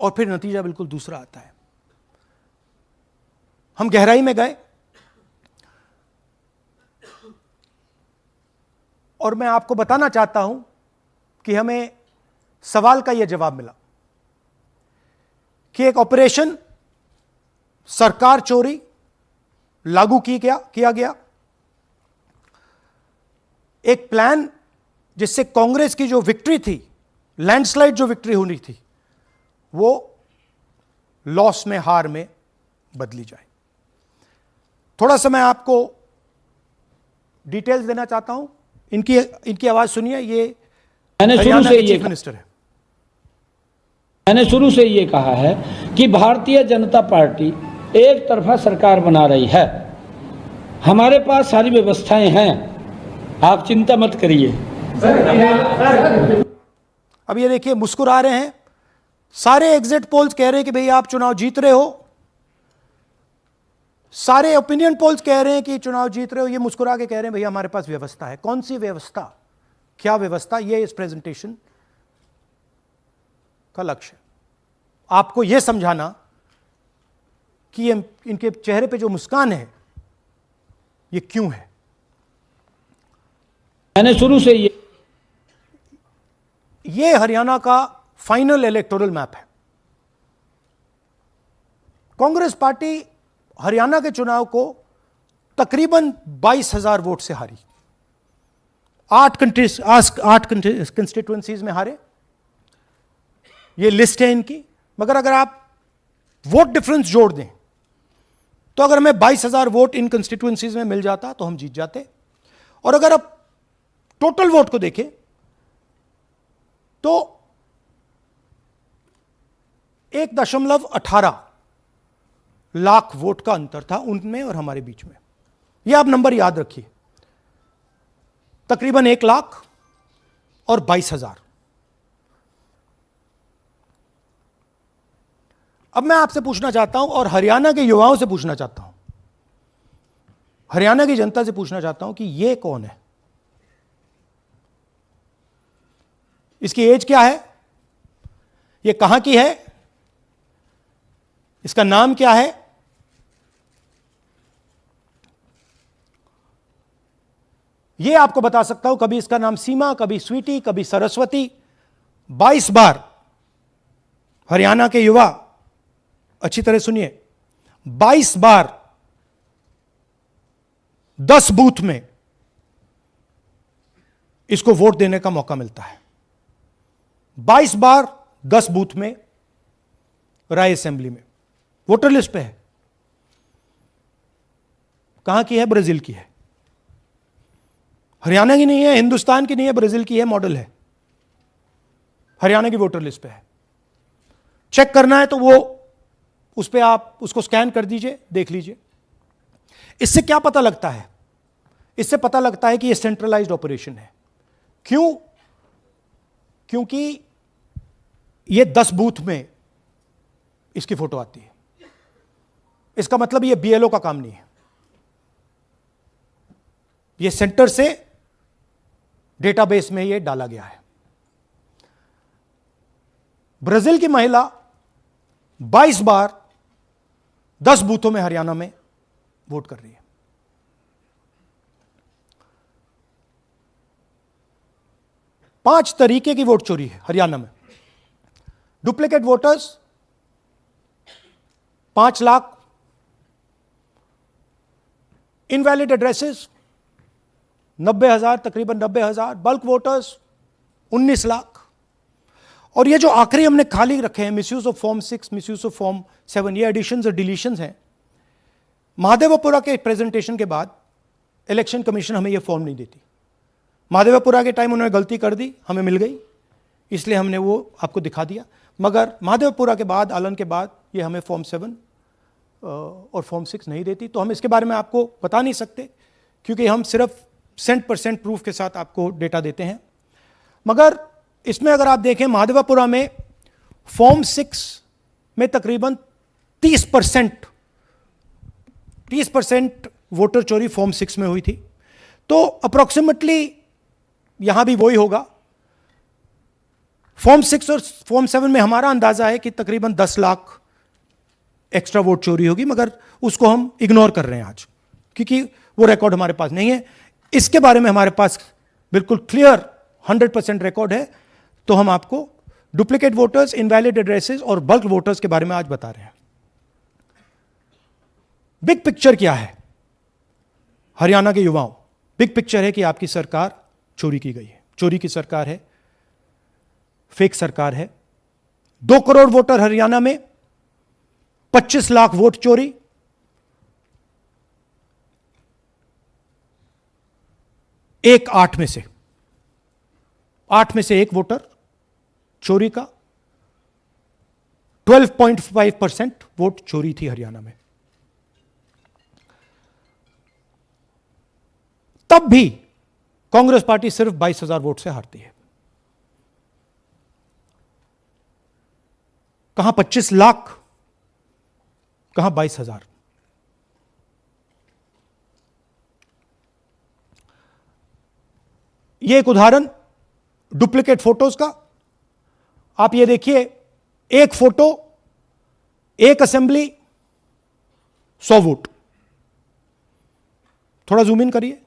और फिर नतीजा बिल्कुल दूसरा आता है। हम गहराई में गए और मैं आपको बताना चाहता हूं कि हमें सवाल का यह जवाब मिला कि एक ऑपरेशन सरकार चोरी लागू किया गया, एक प्लान जिससे कांग्रेस की जो विक्ट्री थी, लैंडस्लाइड जो विक्ट्री होनी थी, वो लॉस में, हार में बदली जाए। थोड़ा सा मैं आपको डिटेल्स देना चाहता हूं। इनकी आवाज सुनिए। ये हरियाणा के चीफ मिनिस्टर है। मैंने शुरू से ये कहा है कि भारतीय जनता पार्टी एक तरफा सरकार बना रही है। हमारे पास सारी व्यवस्थाएं हैं, आप चिंता मत करिए। अब ये देखिए, मुस्कुरा रहे हैं। सारे एग्जिट पोल्स कह रहे हैं कि भाई आप चुनाव जीत रहे हो, सारे ओपिनियन पोल्स कह रहे हैं कि चुनाव जीत रहे हो। ये मुस्कुरा के कह रहे हैं भैया हमारे पास व्यवस्था है। कौन सी व्यवस्था, क्या व्यवस्था, ये इस प्रेजेंटेशन का लक्ष्य है। आपको यह समझाना कि ये इनके चेहरे पे जो मुस्कान है ये क्यों है। मैंने शुरू से ये हरियाणा का फाइनल इलेक्टोरल मैप है। कांग्रेस पार्टी हरियाणा के चुनाव को तकरीबन 22,000 वोट से हारी। 8 कंस्टिट्यूएंसीज में हारे। ये लिस्ट है इनकी। मगर अगर आप वोट डिफरेंस जोड़ दें तो अगर हमें 22,000 वोट इन कंस्टिट्यूएंसीज में मिल जाता तो हम जीत जाते। और अगर आप टोटल वोट को देखें तो 1.18 लाख वोट का अंतर था उनमें और हमारे बीच में। यह आप नंबर याद रखिए, तकरीबन 1 लाख और 22,000। अब मैं आपसे पूछना चाहता हूं और हरियाणा के युवाओं से पूछना चाहता हूं, हरियाणा की जनता से पूछना चाहता हूं कि यह कौन है, इसकी एज क्या है, यह कहां की है, इसका नाम क्या है। यह आपको बता सकता हूं, कभी इसका नाम सीमा, कभी स्वीटी, कभी सरस्वती। 22 बार हरियाणा के युवा, अच्छी तरह सुनिए, 22 बार 10 बूथ में इसको वोट देने का मौका मिलता है। 22 बार 10 बूथ में राय असेंबली में वोटर लिस्ट पे है। कहां की है? ब्राजील की है, हरियाणा की नहीं है, हिंदुस्तान की नहीं है, ब्राजील की है, मॉडल है, हरियाणा की वोटर लिस्ट पे है। चेक करना है तो वो उस पर आप उसको स्कैन कर दीजिए, देख लीजिए। इससे क्या पता लगता है? इससे पता लगता है कि यह सेंट्रलाइज्ड ऑपरेशन है। क्यों? क्योंकि ये 10 बूथ में इसकी फोटो आती है। इसका मतलब ये बीएलओ का काम नहीं है, ये सेंटर से डेटाबेस में ये डाला गया है। ब्राजील की महिला 22 बार 10 बूथों में हरियाणा में वोट कर रही है। पांच तरीके की वोट चोरी है हरियाणा में। Duplicate voters 5 lakh, invalid addresses 90,000, तकरीबन 90,000, बल्क वोटर्स 19 लाख। और ये जो आखिरी हमने खाली रखे हैं, misuse of form 6, misuse of form 7, ये एडिशंस और डिलीशंस हैं। महादेवपुरा के प्रेजेंटेशन के बाद इलेक्शन कमीशन हमें ये फॉर्म नहीं देती। महादेवपुरा के टाइम उन्होंने गलती कर दी, हमें मिल गई, इसलिए हमने वो आपको दिखा दिया। मगर महादेवपुरा के बाद, आलन के बाद ये हमें फॉर्म 7 और फॉर्म 6 नहीं देती। तो हम इसके बारे में आपको बता नहीं सकते, क्योंकि हम सिर्फ 100% प्रूफ के साथ आपको डेटा देते हैं। मगर इसमें अगर आप देखें, महादेवपुरा में फॉर्म 6 में तकरीबन 30% वोटर चोरी फॉर्म 6 में हुई थी। तो अप्रोक्सीमेटली यहां भी वही होगा। फॉर्म 6 और फॉर्म 7 में हमारा अंदाजा है कि तकरीबन 10 लाख एक्स्ट्रा वोट चोरी होगी, मगर उसको हम इग्नोर कर रहे हैं आज, क्योंकि वो रिकॉर्ड हमारे पास नहीं है। इसके बारे में हमारे पास बिल्कुल क्लियर 100% रिकॉर्ड है। तो हम आपको डुप्लीकेट वोटर्स, इनवैलिड एड्रेसेस और बल्क वोटर्स के बारे में आज बता रहे हैं। बिग पिक्चर क्या है हरियाणा के युवाओं? बिग पिक्चर है कि आपकी सरकार चोरी की गई है, चोरी की सरकार है, फेक सरकार है। 2 करोड़ वोटर हरियाणा में, 25 लाख वोट चोरी। एक 8 में से 1 वोटर चोरी का। 12.5% वोट चोरी थी हरियाणा में। तब भी कांग्रेस पार्टी सिर्फ 22,000 वोट से हारती है। कहां 25 लाख, कहां 22,000। यह एक उदाहरण डुप्लीकेट फोटोज का। आप ये देखिए, एक फोटो, एक असेंबली, 100 वोट। थोड़ा जूम इन करिए,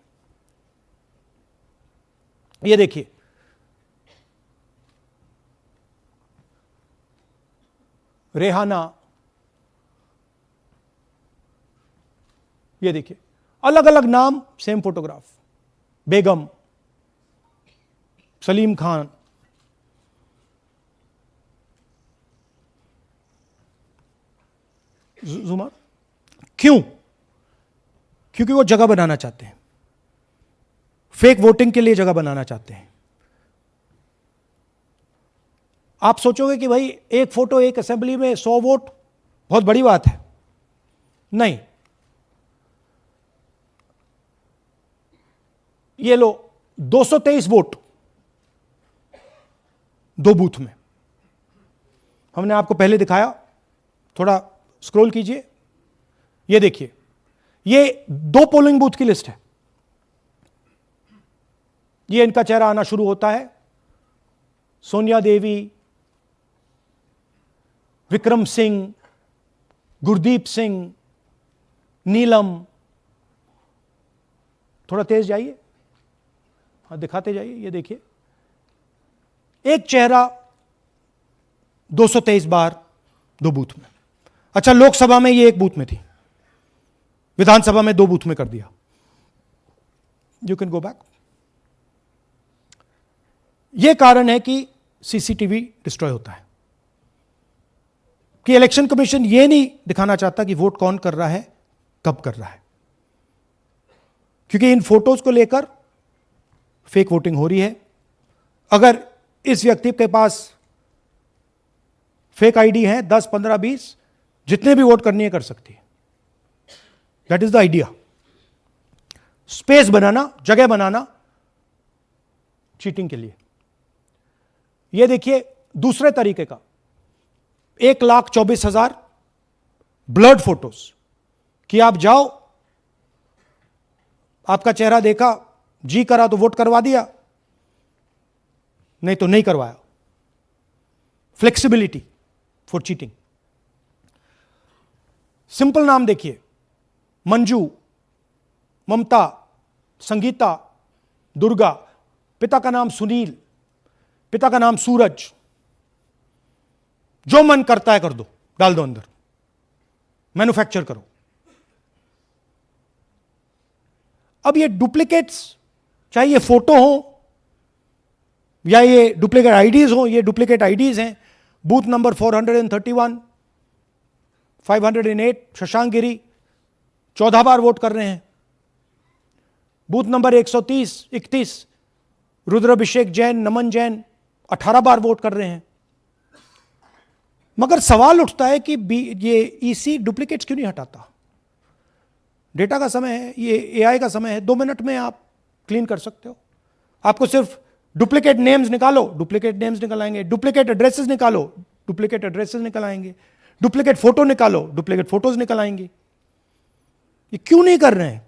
ये देखिए, रेहाना, ये देखिए, अलग अलग नाम, सेम फोटोग्राफ। बेगम, सलीम खान, जुमर। क्यों? क्योंकि वो जगह बनाना चाहते हैं, फेक वोटिंग के लिए जगह बनाना चाहते हैं। आप सोचोगे कि भाई एक फोटो, एक असेंबली में 100 वोट बहुत बड़ी बात है। नहीं, ये लो 223 वोट 2 बूथ में। हमने आपको पहले दिखाया, थोड़ा स्क्रॉल कीजिए, ये देखिए, ये 2 पोलिंग बूथ की लिस्ट है। ये इनका चेहरा आना शुरू होता है। सोनिया देवी, विक्रम सिंह, गुरदीप सिंह, नीलम। थोड़ा तेज जाइए, हाँ दिखाते जाइए, ये देखिए, एक चेहरा 223 बार 2 बूथ में। अच्छा, लोकसभा में ये 1 बूथ में थी, विधानसभा में 2 बूथ में कर दिया। You can go back. यह कारण है कि सीसीटीवी डिस्ट्रॉय होता है, कि इलेक्शन कमीशन यह नहीं दिखाना चाहता कि वोट कौन कर रहा है, कब कर रहा है, क्योंकि इन फोटोज को लेकर फेक वोटिंग हो रही है। अगर इस व्यक्ति के पास फेक आईडी है 10, 15, 20, जितने भी वोट करनी है कर सकती है। That is the idea. Space बनाना, जगह बनाना चीटिंग के लिए। यह देखिए दूसरे तरीके का 1,24,000 ब्लर्ड फोटोज, कि आप जाओ, आपका चेहरा देखा, जी करा तो वोट करवा दिया, नहीं तो नहीं करवाया। Flexibility for cheating. सिंपल नाम देखिए, मंजू, ममता, संगीता, दुर्गा, पिता का नाम सुनील, पिता का नाम सूरज। जो मन करता है कर दो, डाल दो अंदर, मैन्युफैक्चर करो। अब ये डुप्लीकेट्स, चाहे ये फोटो हो या ये डुप्लीकेट आईडीज हो, ये डुप्लीकेट आईडीज हैं। बूथ नंबर 431, 508 शशांक गिरी 14 बार वोट कर रहे हैं। बूथ नंबर 130, 31 रुद्राभिषेक जैन, नमन जैन 18 बार वोट कर रहे हैं। मगर सवाल उठता है कि ये ईसी डुप्लीकेट्स क्यों नहीं हटाता? डेटा का समय है, ये एआई का समय है, 2 मिनट में आप क्लीन कर सकते हो। आपको सिर्फ डुप्लीकेट नेम्स निकालो, डुप्लीकेट नेम्स निकल आएंगे। डुप्लीकेट एड्रेसेस निकालो, डुप्लीकेट एड्रेसेस निकल आएंगे। डुप्लीकेट फोटो निकालो, डुप्लीकेट फोटोज निकल आएंगे। ये क्यों नहीं कर रहे हैं?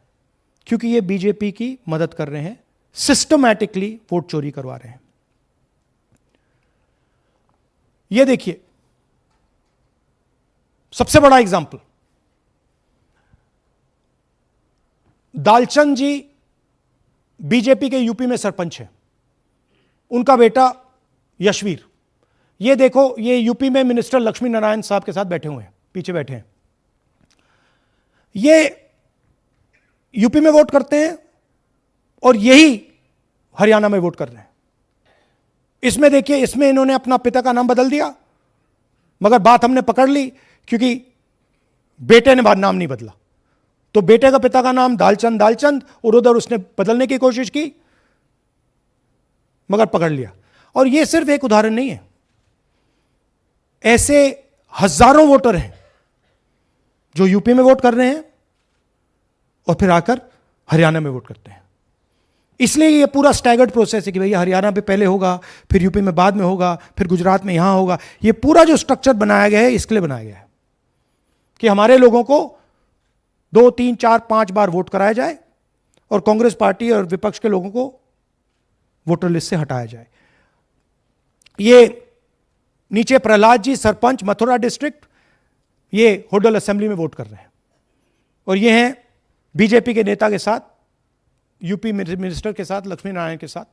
क्योंकि ये बीजेपी की मदद कर रहे हैं, सिस्टमैटिकली वोट चोरी करवा रहे हैं। ये देखिए सबसे बड़ा एग्जाम्पल, दालचंद जी बीजेपी के यूपी में सरपंच है, उनका बेटा यशवीर। ये देखो, ये यूपी में मिनिस्टर लक्ष्मी नारायण साहब के साथ बैठे हुए हैं, पीछे बैठे हैं। ये यूपी में वोट करते हैं और यही हरियाणा में वोट कर रहे हैं। इसमें देखिए, इसमें इन्होंने अपना पिता का नाम बदल दिया, मगर बात हमने पकड़ ली क्योंकि बेटे ने बाद नाम नहीं बदला। तो बेटे का पिता का नाम दालचंद और उधर उसने बदलने की कोशिश की, मगर पकड़ लिया। और यह सिर्फ एक उदाहरण नहीं है, ऐसे हजारों वोटर हैं जो यूपी में वोट कर रहे हैं और फिर आकर हरियाणा में वोट करते हैं। इसलिए ये पूरा स्टैगर्ड प्रोसेस है कि भैया हरियाणा पे पहले होगा, फिर यूपी में बाद में होगा, फिर गुजरात में यहां होगा। ये पूरा जो स्ट्रक्चर बनाया गया है इसके लिए बनाया गया है कि हमारे लोगों को 2, 3, 4, 5 बार वोट कराया जाए और कांग्रेस पार्टी और विपक्ष के लोगों को वोटर लिस्ट से हटाया जाए। ये नीचे प्रहलाद जी, सरपंच, मथुरा डिस्ट्रिक्ट, ये होडल असेंबली में वोट कर रहे हैं। और ये हैं बीजेपी के नेता के साथ, यूपी मिनिस्टर के साथ, लक्ष्मी नारायण के साथ।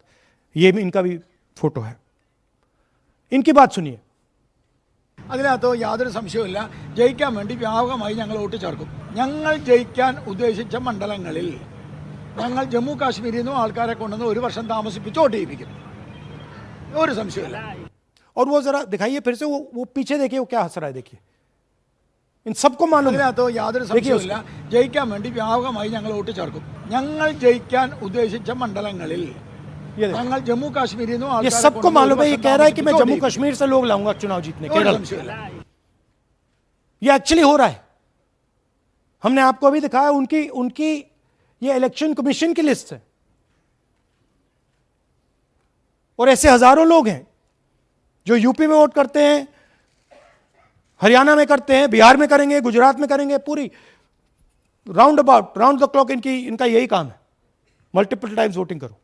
ये भी इनका भी फोटो है। इनकी बात सुनिए। അതിനകത്ത് യാതൊരു സംശയവുമില്ല, ജയിക്കാൻ വേണ്ടി വ്യാപകമായി ഞങ്ങൾ വോട്ട് ചേർക്കും. ഞങ്ങൾ ജയിക്കാൻ ഉദ്ദേശിച്ച മണ്ഡലങ്ങളിൽ ഞങ്ങൾ ജമ്മു കാശ്മീരിൽ നിന്നും ആൾക്കാരെ കൊണ്ടുവന്ന് 1 വർഷം താമസിപ്പിച്ച് വോട്ട് ചെയ്യിപ്പിക്കും. ഒരു സംശയമില്ല. और वो जरा दिखाइए फिर से, वो पीछे देखिए, वो क्या हंस रहा है, देखिए। इन सबको मालूम है। അതിനകത്ത് യാതൊരു സംശയവുമില്ല, ജയിക്കാൻ വേണ്ടി വ്യാപകമായി ഞങ്ങൾ വോട്ട് ചേർക്കും. ഞങ്ങൾ ജയിക്കാൻ ഉദ്ദേശിച്ച മണ്ഡലങ്ങളിൽ ഞങ്ങൾ ജമ്മു കാശ്മീരിൽ നിന്നും ये सबको मालूम है। ये कह रहा है कि मैं जम्मू कश्मीर से लोग लाऊंगा चुनाव जीतने, केरल। ये एक्चुअली हो रहा है। हमने आपको अभी दिखाया, उनकी ये इलेक्शन कमीशन की लिस्ट है। और ऐसे हजारों लोग हैं जो यूपी में वोट करते हैं, हरियाणा में करते हैं, बिहार में करेंगे, गुजरात में करेंगे, पूरी round about, round the clock इनका यही काम है, मल्टीपल टाइम्स वोटिंग करो।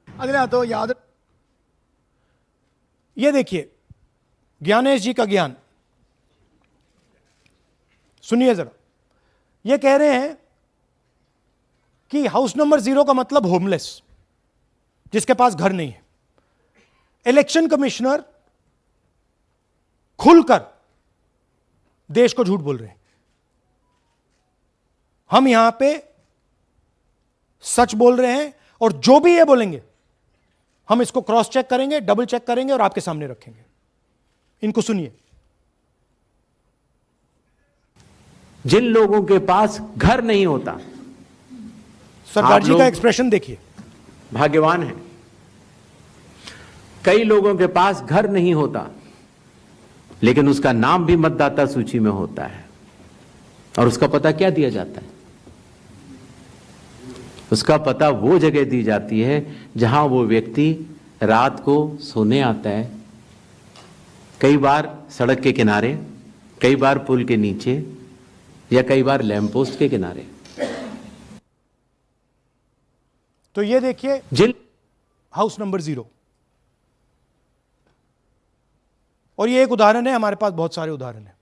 അതിനകത്ത് യാതൊരു ये देखिए ज्ञानेश जी का ज्ञान सुनिए जरा। ये कह रहे हैं कि हाउस नंबर 0 का मतलब होमलेस, जिसके पास घर नहीं है। इलेक्शन कमिश्नर खुलकर देश को झूठ बोल रहे हैं। हम यहां पे सच बोल रहे हैं, और जो भी ये बोलेंगे हम इसको क्रॉस चेक करेंगे, डबल चेक करेंगे और आपके सामने रखेंगे। इनको सुनिए। जिन लोगों के पास घर नहीं होता, सरकार जी लोग का एक्सप्रेशन देखिए, भाग्यवान है। कई लोगों के पास घर नहीं होता, लेकिन उसका नाम भी मतदाता सूची में होता है। और उसका पता क्या दिया जाता है? उसका पता वो जगह दी जाती है जहां वो व्यक्ति रात को सोने आता है, कई बार सड़क के किनारे, कई बार पुल के नीचे, या कई बार लैंप पोस्ट के किनारे। तो ये देखिए जिन हाउस नंबर 0, और ये एक उदाहरण है, हमारे पास बहुत सारे उदाहरण हैं।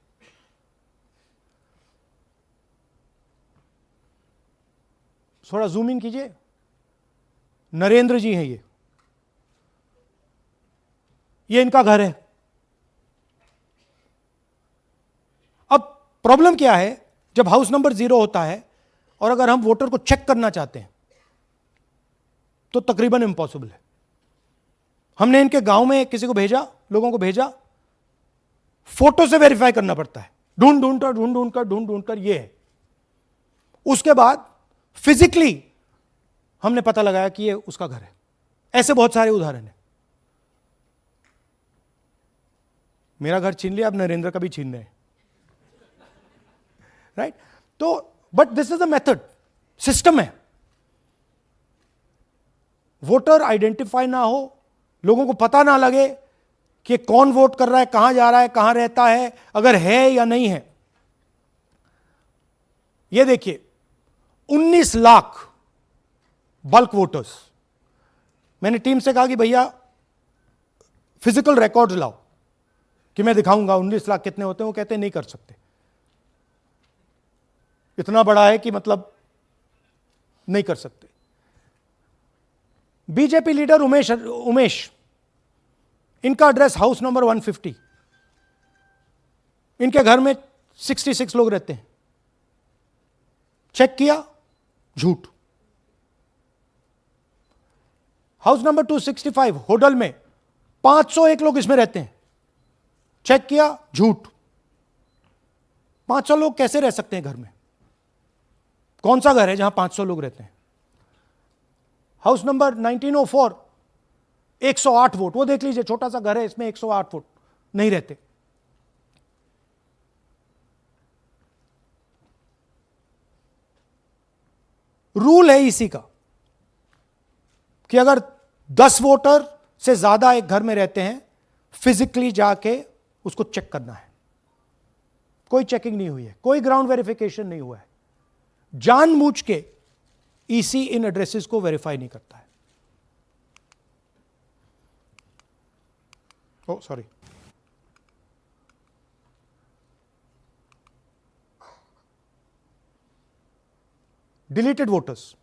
थोड़ा जूम इन कीजिए। नरेंद्र जी हैं ये इनका घर है। अब प्रॉब्लम क्या है, जब हाउस नंबर 0 होता है और अगर हम वोटर को चेक करना चाहते हैं तो तकरीबन इम्पॉसिबल है। हमने इनके गांव में किसी को भेजा, लोगों को भेजा, फोटो से वेरीफाई करना पड़ता है, ढूंढ कर ये है। उसके बाद फिजिकली हमने पता लगाया कि ये उसका घर है। ऐसे बहुत सारे उदाहरण हैं। मेरा घर छीन लिया, अब नरेंद्र का भी छीन रहे हैं, राइट? तो but this is a method, system है। वोटर आइडेंटिफाई ना हो, लोगों को पता ना लगे कि कौन वोट कर रहा है, कहां जा रहा है, कहां रहता है, अगर है या नहीं है। यह देखिए 19 लाख बल्क वोटर्स। मैंने टीम से कहा कि भैया फिजिकल रिकॉर्ड्स लाओ कि मैं दिखाऊंगा 19 लाख कितने होते हैं। वो कहते हैं नहीं कर सकते, इतना बड़ा है कि मतलब नहीं कर सकते। बीजेपी लीडर उमेश, इनका एड्रेस हाउस नंबर 150। इनके घर में 66 लोग रहते हैं। चेक किया, झूठ। हाउस नंबर 265 होडल में 501 लोग इसमें रहते हैं। चेक किया, झूठ। 500 लोग कैसे रह सकते हैं घर में? कौन सा घर है जहां 500 लोग रहते हैं? हाउस नंबर 1904 108 वोट, वो देख लीजिए, छोटा सा घर है, इसमें 108 वोट नहीं रहते। रूल है इसी का कि अगर 10 वोटर से ज्यादा एक घर में रहते हैं, फिजिकली जाके उसको चेक करना है। कोई चेकिंग नहीं हुई है, कोई ग्राउंड वेरिफिकेशन नहीं हुआ है। जानबूझ के ईसी इन एड्रेसेस को वेरीफाई नहीं करता है। ओ सॉरी, डिलीटेड वोटर्स,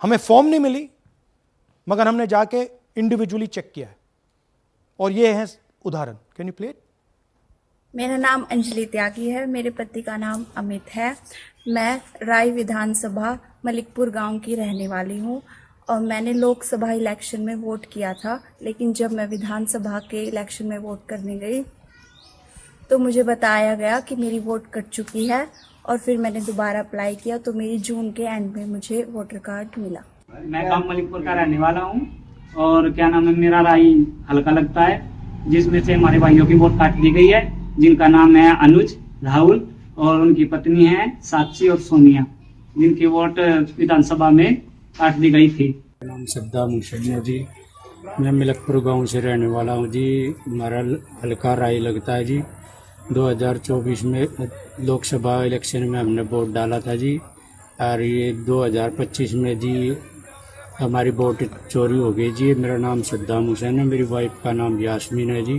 हमें फॉर्म नहीं मिली मगर हमने जाके इंडिविजुअली चेक किया है, और ये है उदाहरण। Can you play it? मेरा नाम अंजलि त्यागी है, मेरे पति का नाम अमित है। मैं राय विधानसभा मलिकपुर गांव की रहने वाली हूं और मैंने लोकसभा इलेक्शन में वोट किया था, लेकिन जब मैं विधानसभा के इलेक्शन में वोट करने गई तो मुझे बताया गया कि मेरी वोट कट चुकी है, और फिर मैंने दोबारा अप्लाई किया तो मेरी जून के एंड में मुझे वोटर कार्ड मिला। मैं गांव मलिकपुर का रहने वाला हूं और क्या नाम है, मेरा राय हल्का लगता है, जिसमें से हमारे भाइयों की वोट काट दी गई है, जिनका नाम है अनुज, राहुल और उनकी पत्नी है साक्षी और सोनिया, जिनकी वोट विधानसभा में काट दी गई थी। नाम श्रद्धा मुशैया जी, मैं मलिकपुर गांव से रहने वाला हूं जी। हमारा हल्का राय लगता है जी। 2024 में लोकसभा इलेक्शन में हमने वोट डाला था जी, और ये 2025 में जी हमारी वोट चोरी हो गई जी। मेरा नाम श्रद्धा मुशैया है, मेरी वाइफ का नाम यास्मीन है जी।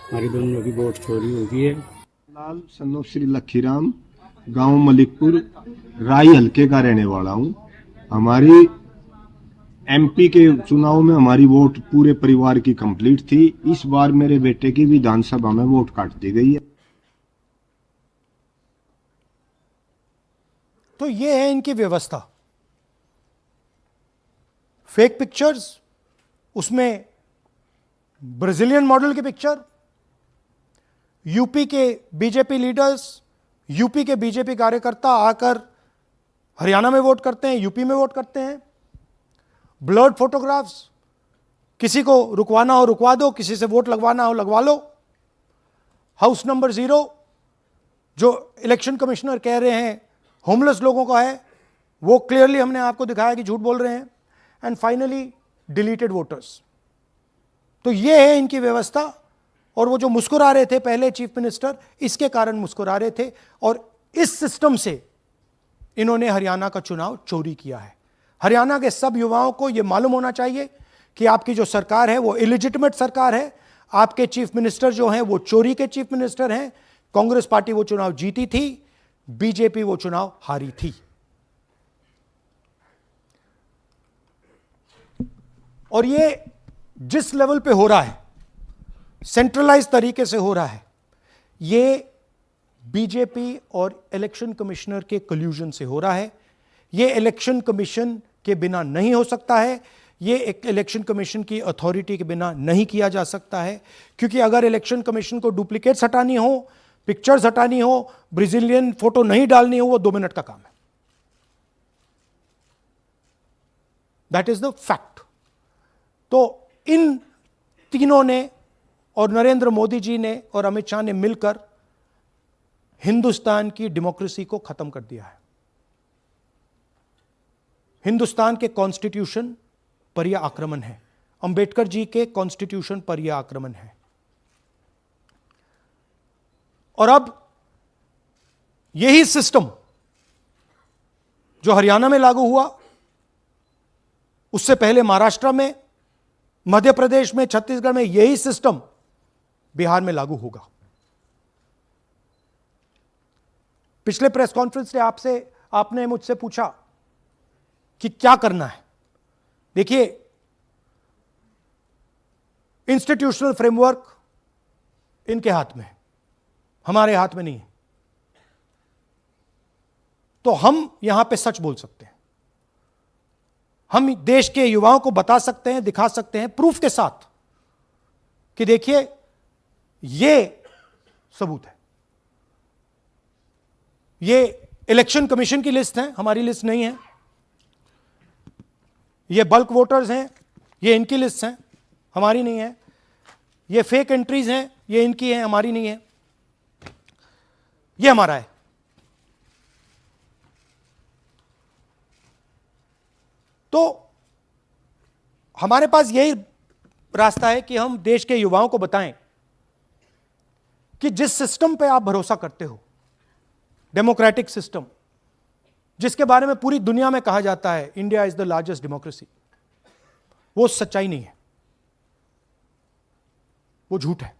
हमारी दोनों की वोट चोरी हो गई है। लाल सन्नो श्री लखीराम, गांव मलिकपुर, राई हल्के का रहने वाला हूं। हमारी एमपी के चुनाव में हमारी वोट पूरे परिवार की कंप्लीट थी। इस बार मेरे बेटे की विधानसभा में वोट काट दी गई है। तो ये है इनकी व्यवस्था। फेक पिक्चर्स, उसमें ब्राजीलियन मॉडल की पिक्चर, यूपी के बीजेपी लीडर्स, यूपी के बीजेपी कार्यकर्ता आकर हरियाणा में वोट करते हैं, यूपी में वोट करते हैं, ब्लर्ड फोटोग्राफ्स, किसी को रुकवाना हो रुकवा दो, किसी से वोट लगवाना हो लगवा लो। हाउस नंबर 0 जो इलेक्शन कमिश्नर कह रहे हैं होमलेस लोगों का है, वो क्लियरली हमने आपको दिखाया कि झूठ बोल रहे हैं। And finally deleted voters. तो ये है इनकी व्यवस्था। और वो जो मुस्कुरा रहे थे पहले चीफ मिनिस्टर, इसके कारण मुस्कुरा रहे थे, और इस सिस्टम से इन्होंने हरियाणा का चुनाव चोरी किया है। हरियाणा के सब युवाओं को यह मालूम होना चाहिए कि आपकी जो सरकार है वो इलिजिटिमेट सरकार है। आपके चीफ मिनिस्टर जो हैं वो चोरी के चीफ मिनिस्टर हैं। कांग्रेस पार्टी वो चुनाव जीती थी, बीजेपी वो चुनाव हारी थी। और ये जिस लेवल पे हो रहा है, सेंट्रलाइज तरीके से हो रहा है, ये बीजेपी और इलेक्शन कमिश्नर के कल्यूजन से हो रहा है। ये इलेक्शन कमीशन के बिना नहीं हो सकता है। ये एक इलेक्शन कमीशन की अथॉरिटी के बिना नहीं किया जा सकता है, क्योंकि अगर इलेक्शन कमीशन को डुप्लीकेट्स हटानी हो, पिक्चर्स हटानी हो, ब्राजीलियन फोटो नहीं डालनी हो, वो 2 मिनट का काम है। That is the fact. तो इन तीनों ने, और नरेंद्र मोदी जी ने और अमित शाह ने मिलकर हिंदुस्तान की डेमोक्रेसी को खत्म कर दिया है। हिंदुस्तान के कॉन्स्टिट्यूशन पर यह आक्रमण है, अंबेडकर जी के कॉन्स्टिट्यूशन पर यह आक्रमण है। और अब यही सिस्टम जो हरियाणा में लागू हुआ, उससे पहले महाराष्ट्र में, मध्य प्रदेश में, छत्तीसगढ़ में, यही सिस्टम बिहार में लागू होगा। पिछले प्रेस कॉन्फ्रेंस में आपने मुझसे पूछा कि क्या करना है। देखिए, इंस्टीट्यूशनल फ्रेमवर्क इनके हाथ में है, हमारे हाथ में नहीं है। तो हम यहां पे सच बोल सकते हैं, हम देश के युवाओं को बता सकते हैं, दिखा सकते हैं प्रूफ के साथ कि देखिए ये सबूत है। ये इलेक्शन कमीशन की लिस्ट है, हमारी लिस्ट नहीं है। ये बल्क वोटर्स हैं, ये इनकी लिस्ट है, हमारी नहीं है। ये फेक एंट्रीज हैं, ये इनकी है, हमारी नहीं है। ये हमारा है। तो हमारे पास यही रास्ता है कि हम देश के युवाओं को बताएं कि जिस सिस्टम पे आप भरोसा करते हो, डेमोक्रेटिक सिस्टम, जिसके बारे में पूरी दुनिया में कहा जाता है India is the largest democracy, वो सच्चाई नहीं है, वो झूठ है।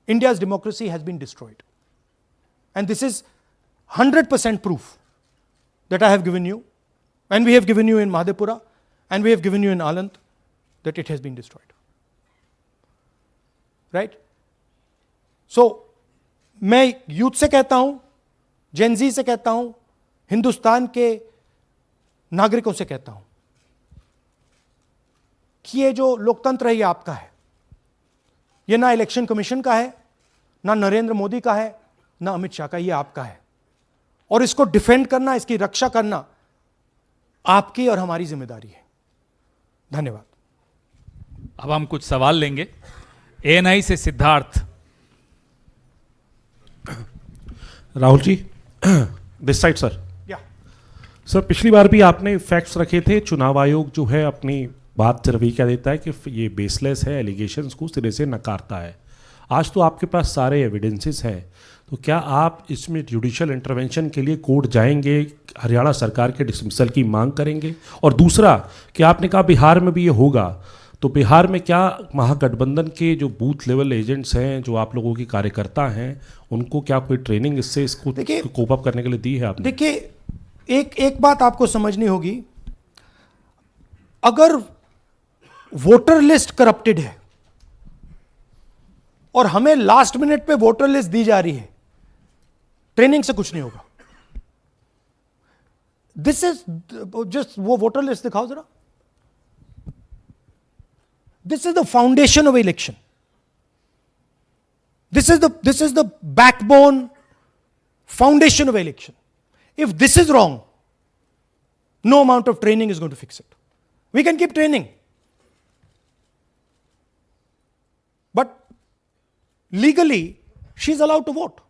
India's democracy has been destroyed. And this is 100% proof that I have given you, and we have given you in Madhepura, and we have given you in Aland, that it has been destroyed. Right? So, मैं youth से कहता हूं, Gen Z से कहता हूं, हिंदुस्तान के नागरिकों से कहता हूं कि ये जो लोकतंत्र है ये आपका है। ये ना इलेक्शन कमीशन का है, ना नरेंद्र मोदी का है, ना अमित शाह का, ये आपका है। और इसको डिफेंड करना, इसकी रक्षा करना आपकी और हमारी जिम्मेदारी है। धन्यवाद। अब हम कुछ सवाल लेंगे। एएनआई से Siddharth. Rahul ji, this side sir. या सर, पिछली बार भी आपने फैक्ट्स रखे थे। चुनाव आयोग जो है अपनी बात रवि क्या देता है कि ये बेसलेस है, एलिगेशंस को सिरे से नकारता है। आज तो आपके पास सारे एविडेंसेस हैं, तो क्या आप इसमें जुडिशियल इंटरवेंशन के लिए कोर्ट जाएंगे, हरियाणा सरकार के डिसमिसल की मांग करेंगे? और दूसरा कि आपने कहा बिहार में भी ये होगा, तो बिहार में क्या महागठबंधन के जो बूथ लेवल एजेंट्स हैं, जो आप लोगों के कार्यकर्ता हैं, उनको क्या कोई ट्रेनिंग इससे इसको कोप अप करने के लिए दी है आपने? देखिए, एक बात आपको समझनी होगी। अगर वोटर लिस्ट करप्टेड है और हमें लास्ट मिनट पे वोटर लिस्ट दी जा रही है, ट्रेनिंग से कुछ नहीं होगा। This is just वो वोटर लिस्ट दिखाओ जरा. This is the foundation of election. This is the backbone, foundation of election. If this is wrong, no amount of training is going to fix it. We can keep training, but legally she's allowed to vote.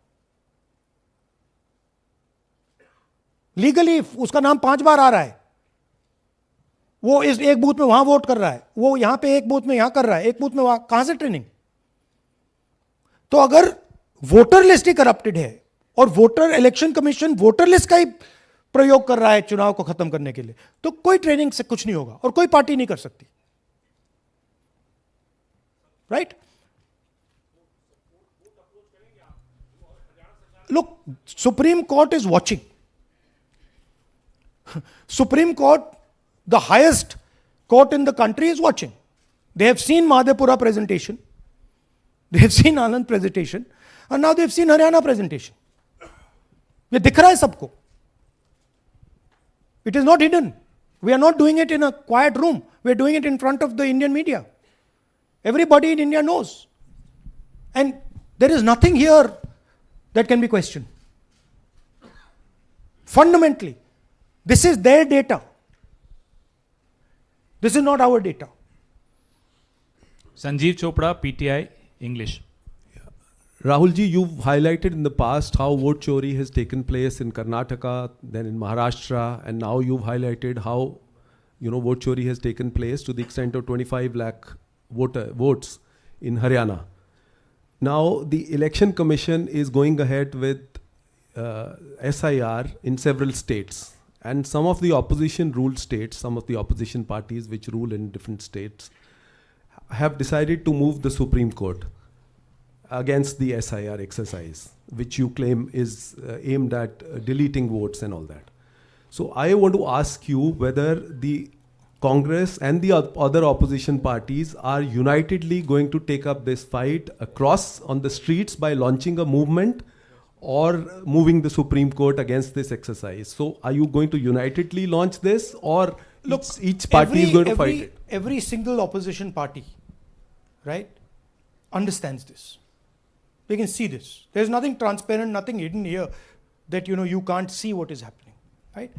Legally उसका नाम 5 बार आ रहा है, वो इस एक booth में वहां vote कर रहा है, वो यहां पे एक बूथ में यहां कर रहा है, एक बूथ में वहां, कहां से ट्रेनिंग? तो अगर वोटर लिस्ट ही करप्टेड है और voter election commission voter list का ही प्रयोग कर रहा है चुनाव को खत्म करने के लिए, तो कोई ट्रेनिंग से कुछ नहीं होगा और कोई पार्टी नहीं कर सकती. Right? Look, supreme court is watching. Supreme Court, the highest court in the country, is watching. They have seen Madhepura presentation, they have seen Anand presentation, and now they have seen Haryana presentation. ये दिख रहा है सबको. It is not hidden. We are not doing it in a quiet room. We are doing it in front of the Indian media. Everybody in India knows. And there is nothing here that can be questioned. Fundamentally, this is their data. This is not our data. Sanjeev Chopra, PTI, English. Rahul ji, you've highlighted in the past how vote chori has taken place in Karnataka, then in Maharashtra, and now you've highlighted how, vote chori has taken place to the extent of 25 lakh votes in Haryana. Now, the Election Commission is going ahead with SIR in several states. And some of the opposition ruled states, some of the opposition parties which rule in different states, have decided to move the Supreme Court against the SIR exercise, which you claim is aimed at deleting votes and all that. So I want to ask you whether the Congress and the other opposition parties are unitedly going to take up this fight across on the streets by launching a movement or moving the Supreme Court against this exercise. So are you going to unitedly launch this, or each party is going to fight it? Every single opposition party, right, understands this. They can see this. There's nothing transparent, nothing hidden here that you can't see what is happening, right?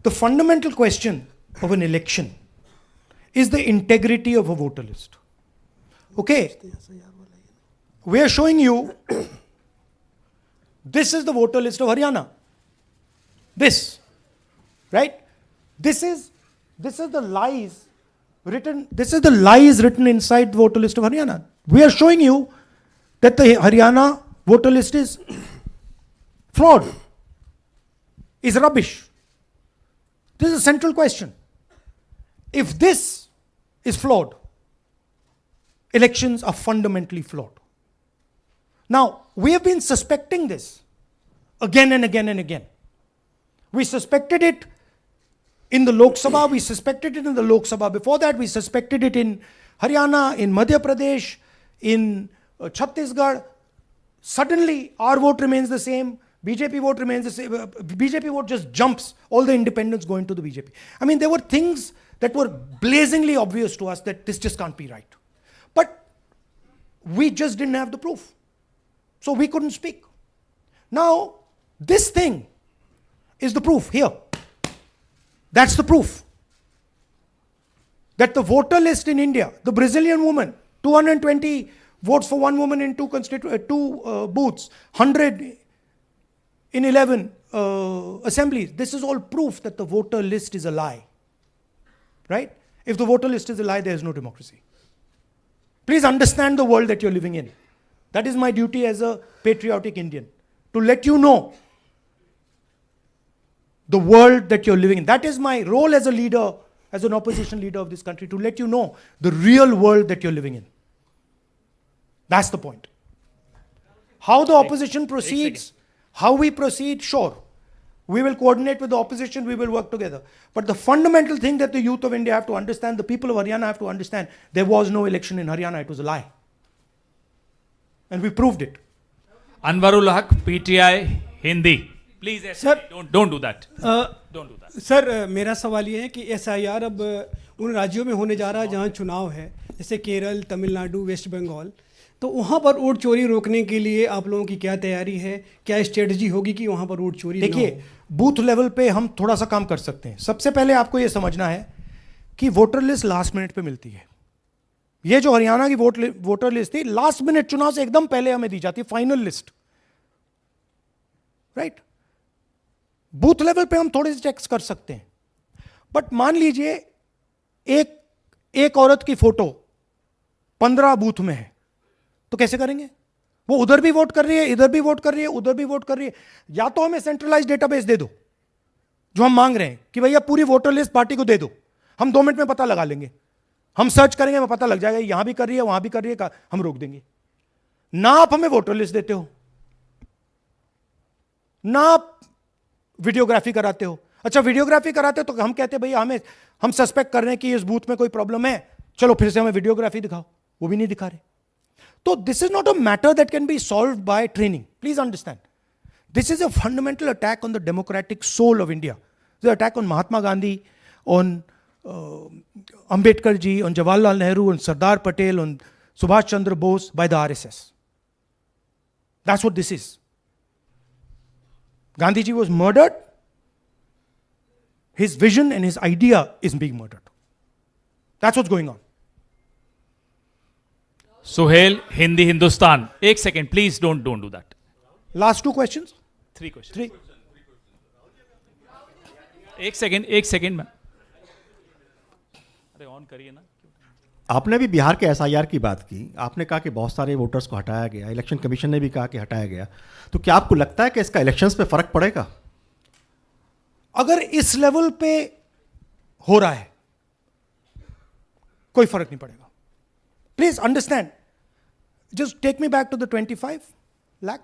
The fundamental question of an election is the integrity of a voter list. Okay, we are showing you this is the voter list of Haryana. This, right? This is the lies written. This is the lies written inside the voter list of Haryana. We are showing you that the Haryana voter list is flawed, is rubbish. This is a central question. If this is flawed, elections are fundamentally flawed. Now, we have been suspecting this again and again and again. We suspected it in the Lok Sabha, we suspected it in the Lok Sabha. Before that, we suspected it in Haryana, in Madhya Pradesh, in Chhattisgarh. Suddenly, our vote remains the same, BJP vote remains the same. BJP vote just jumps, all the independents go into the BJP. I mean, there were things that were blazingly obvious to us that this just can't be right. But we just didn't have the proof. So we couldn't speak. Now, this thing is the proof here. That's the proof. That the voter list in India, the Brazilian woman, 220 votes for one woman in two booths, 100 in 11 assemblies. This is all proof that the voter list is a lie. Right? If the voter list is a lie, there is no democracy. Please understand the world that you're living in. That is my duty as a patriotic Indian, to let you know the world that you're living in. That is my role as a leader, as an opposition leader of this country, to let you know the real world that you're living in. That's the point. How the opposition proceeds, how we proceed, sure. We will coordinate with the opposition, we will work together. But the fundamental thing that the youth of India have to understand, the people of Haryana have to understand, there was no election in Haryana, it was a lie. And we proved it. Anwarul Haq, PTI, Hindi. Please sir don't do that, don't do that. Sir मेरा सवाल ये है कि SIR अब उन राज्यों में होने जा रहा है जहाँ चुनाव है, जैसे केरल, तमिलनाडु, वेस्ट बंगाल, तो वहाँ पर वोट चोरी रोकने के लिए आप लोगों की क्या तैयारी है, क्या स्ट्रेटजी होगी कि वहाँ पर वोट चोरी ना हो? देखिए, बूथ लेवल पे हम थोड़ा सा काम कर सकते हैं। सबसे पहले आपको ये समझना है कि वोटर लिस्ट लास्ट मिनट पे मिलती है। ये जो हरियाणा की वोटर लिस्ट थी, लास्ट मिनट चुनाव से एकदम पहले हमें दी जाती है final list, right? Booth level पे हम थोड़े से चेक्स कर सकते हैं, बट मान लीजिए एक औरत की फोटो 15 बूथ में है, तो कैसे करेंगे? वो उधर भी वोट कर रही है, इधर भी वोट कर रही है, उधर भी वोट कर रही है। या तो हमें सेंट्रलाइज डेटाबेस दे दो, जो हम मांग रहे हैं कि भैया पूरी वोटर लिस्ट पार्टी को दे दो, हम 2 मिनट में पता लगा लेंगे, हम सर्च करेंगे, हमें पता लग जाएगा यहां भी कर रही है, वहां भी कर रही है, हम रोक देंगे। ना आप हमें वोटर लिस्ट देते हो, ना आप वीडियोग्राफी कराते हो। अच्छा, वीडियोग्राफी कराते हो तो हम कहते हैं भैया हम सस्पेक्ट कर रहे हैं कि इस बूथ में कोई प्रॉब्लम है, चलो फिर से हमें वीडियोग्राफी दिखाओ, वो भी नहीं दिखा रहे। तो this is not a matter that can be solved by training, please understand. This is a fundamental attack on the democratic soul of India. This attack on Mahatma Gandhi, on Ambedkar ji, on Jawaharlal Nehru, on Sardar Patel, on Subhash Chandra Bose by the RSS. That's what this is. Gandhi ji was murdered. His vision and his idea is being murdered. That's what's going on. Suhail, Hindi Hindustan, एक second please, don't do that. Last 2 questions? 3 questions. 3. एक second में, अरे on करिए ना। आपने भी बिहार के SIR की बात की, आपने कहा कि बहुत सारे वोटर्स को हटाया गया, इलेक्शन कमीशन ने भी कहा कि हटाया गया, तो क्या आपको लगता है कि इसका इलेक्शंस पे फर्क पड़ेगा? अगर इस लेवल पे हो रहा है, कोई फर्क नहीं पड़ेगा। Please understand, just take me back to the 25 lakh.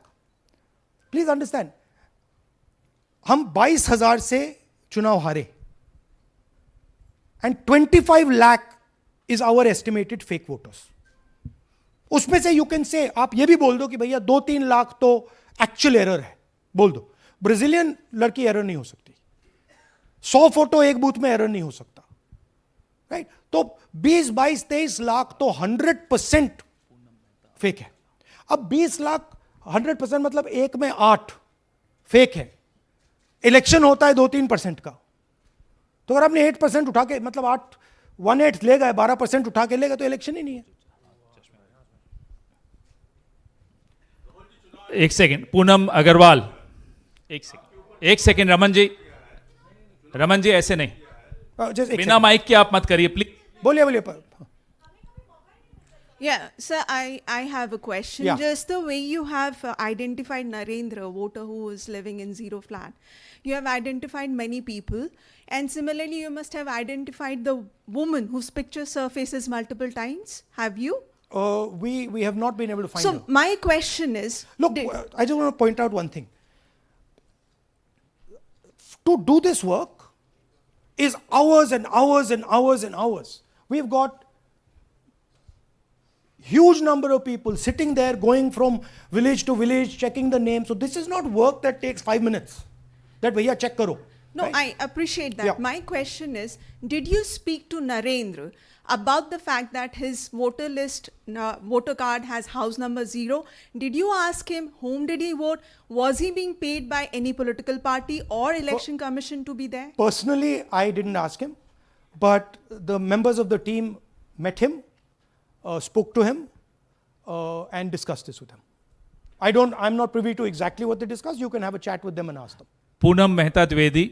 Please understand, हम 22,000 से चुनाव हारे, and 25 lakh is our estimated fake voters. उसमें से यू कैन से, आप ये भी बोल दो कि भैया 2-3 लाख तो एक्चुअल एरर है, बोल दो। ब्राजीलियन लड़की एरर नहीं हो सकती, 100 फोटो एक बूथ में एरर नहीं हो सकता, राइट? तो 20, 22, 23 लाख तो 100% फेक है। अब 20 लाख 100% मतलब 1 में 8 फेक है। इलेक्शन होता है 2-3% का, तो अगर आपने 8% उठा के, मतलब 1/8 ले गए, 12% उठा के ले गए, तो इलेक्शन ही नहीं है। एक सेकेंड, पूनम अग्रवाल, एक सेकेंड, रमन जी ऐसे नहीं, बिना माइक के आप मत करिए प्लीज। बोलिए। Yeah, sir, I have a question. Yeah. Just the way you have identified Narendra, voter who is living in zero flat, you have identified many people, and similarly, you must have identified the woman whose picture surfaces multiple times. Have you? We have not been able to find her. So my question is, look, I just want to point out one thing. To do this work is hours and hours and hours and hours. We've got huge number of people sitting there, going from village to village, checking the names. So this is not work that takes 5 minutes. That bhaiya check karo. no, right? I appreciate that. Yeah. My question is, did you speak to Narendra about the fact that his voter list, voter card has house number 0? Did you ask him whom did he vote? Was he being paid by any political party or election commission to be there? Personally, I didn't ask him, but the members of the team met him, spoke to him, and discussed this with him. I'm not privy to exactly what they discussed. You can have a chat with them and ask them. Poonam Mehta Dwivedi,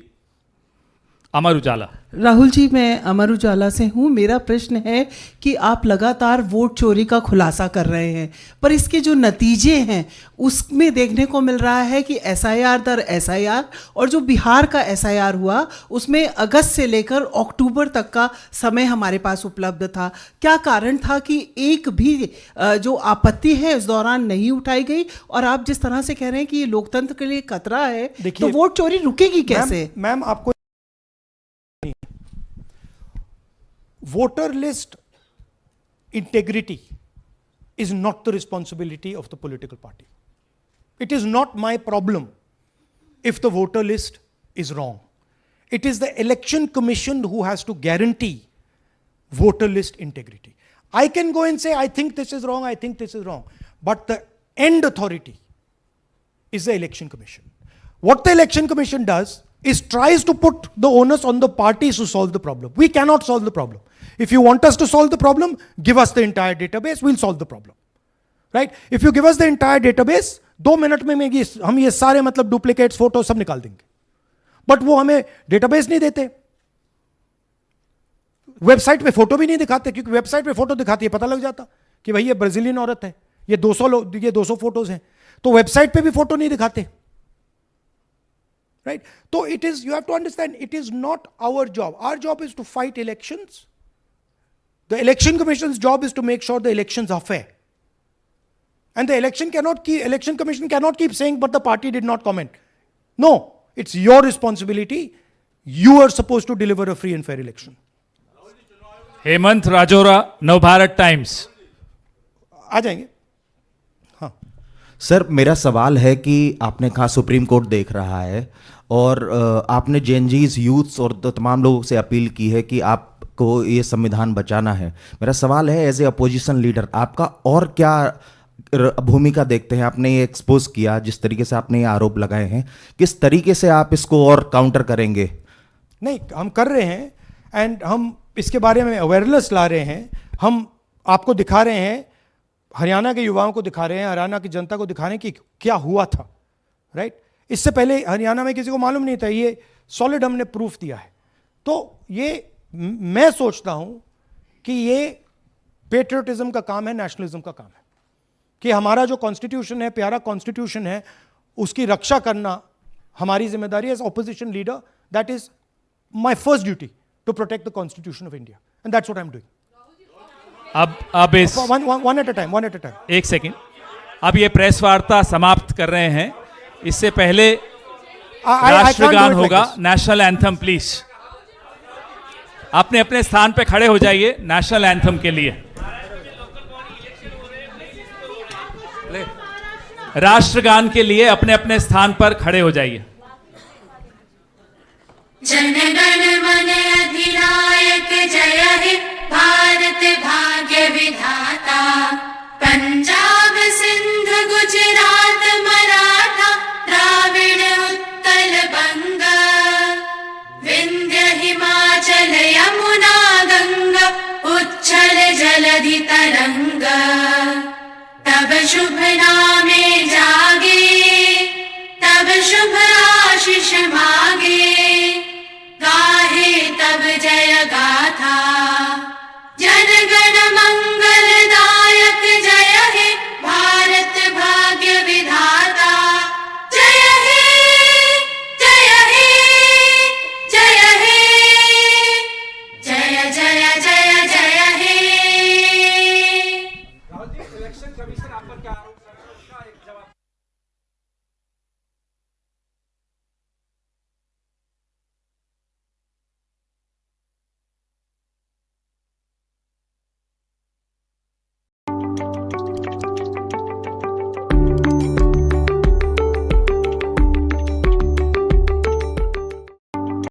Amar Ujala. Rahul ji, मैं अमर उजाला से हूँ। मेरा प्रश्न है कि आप लगातार vote चोरी का खुलासा कर रहे हैं, पर इसके जो नतीजे हैं उसमें देखने को मिल रहा है कि SIR दर SIR, और जो बिहार का SIR हुआ उसमें अगस्त से लेकर अक्टूबर तक का समय हमारे पास उपलब्ध था। क्या कारण था कि एक भी जो आपत्ति है इस दौरान नहीं उठाई गई? और आप जिस तरह से कह रहे हैं कि ये लोकतंत्र के लिए खतरा है, तो वोट चोरी रुकेगी कैसे? मैम, आपको voter list integrity is not the responsibility of the political party. It is not my problem if the voter list is wrong. It is the election commission who has to guarantee voter list integrity. I can go and say, I think this is wrong, I think this is wrong. But the end authority is the election commission. What the election commission does is tries to put the onus on the parties to solve the problem. We cannot solve the problem. If you want us to solve the problem, give us the entire database, we'll solve the problem. Right? If you give us the entire database, 2 minute में हम ये सारे मतलब duplicates photo सब निकाल देंगे. But वो हमें डेटाबेस नहीं देते, वेबसाइट पे फोटो भी नहीं दिखाते, क्योंकि वेबसाइट पे फोटो दिखाती है पता लग जाता कि भाई ये ब्राजीलियन औरत है, ये 200 फोटोज हैं, तो वेबसाइट पे भी फोटो नहीं दिखाते. राइट? तो it is, you have to understand, it is not our job. Our job is to fight elections. The election commission's job is to make sure the elections are fair. And the election commission cannot keep saying, but the party did not comment. No, it's your responsibility. You are supposed to deliver a free and fair election. Hemant Rajora, Navbharat Times. आ जाएंगे. हाँ sir, मेरा सवाल है कि आपने कहा supreme court देख रहा है, और आपने जेएनजीज, यूथ्स और तमाम लोगों से अपील की है कि आपको ये संविधान बचाना है. मेरा सवाल है, एज ए अपोजिशन लीडर आपका और क्या भूमिका देखते हैं? आपने ये एक्सपोज किया, जिस तरीके से आपने ये आरोप लगाए हैं, किस तरीके से आप इसको और काउंटर करेंगे? नहीं, हम कर रहे हैं, एंड हम इसके बारे में अवेयरनेस ला रहे हैं. हम आपको दिखा रहे हैं, हरियाणा के युवाओं को दिखा रहे हैं, हरियाणा की जनता को दिखा रहे हैं कि क्या हुआ था. राइट? इससे पहले हरियाणा में किसी को मालूम नहीं था, ये सॉलिड हमने प्रूफ दिया है. तो ये मैं सोचता हूं कि ये पेट्रियटिज्म का काम है, नेशनलिज्म का काम है, कि हमारा जो कॉन्स्टिट्यूशन है, प्यारा कॉन्स्टिट्यूशन है, उसकी रक्षा करना हमारी जिम्मेदारी है as opposition leader. That is my first duty, to protect the constitution of India, and that's what I am doing. अब इस वन एट अ टाइम. एक सेकंड. अब ये प्रेस वार्ता समाप्त कर रहे हैं. इससे पहले राष्ट्रगान होगा, नेशनल एंथम. प्लीज अपने अपने स्थान पे खड़े हो जाइए नेशनल एंथम के लिए. राष्ट्रगान के लिए अपने अपने स्थान पर खड़े हो जाइए. जनगण मन अधिनायक जय हे भारत भाग्य विधाता. पंजाब सिंध गुजरात मराठा द्राविड़ उत्कल बंग. विंध्य हिमाचल यमुना गंगा उच्छल जलधि तरंग. तब शुभ नाम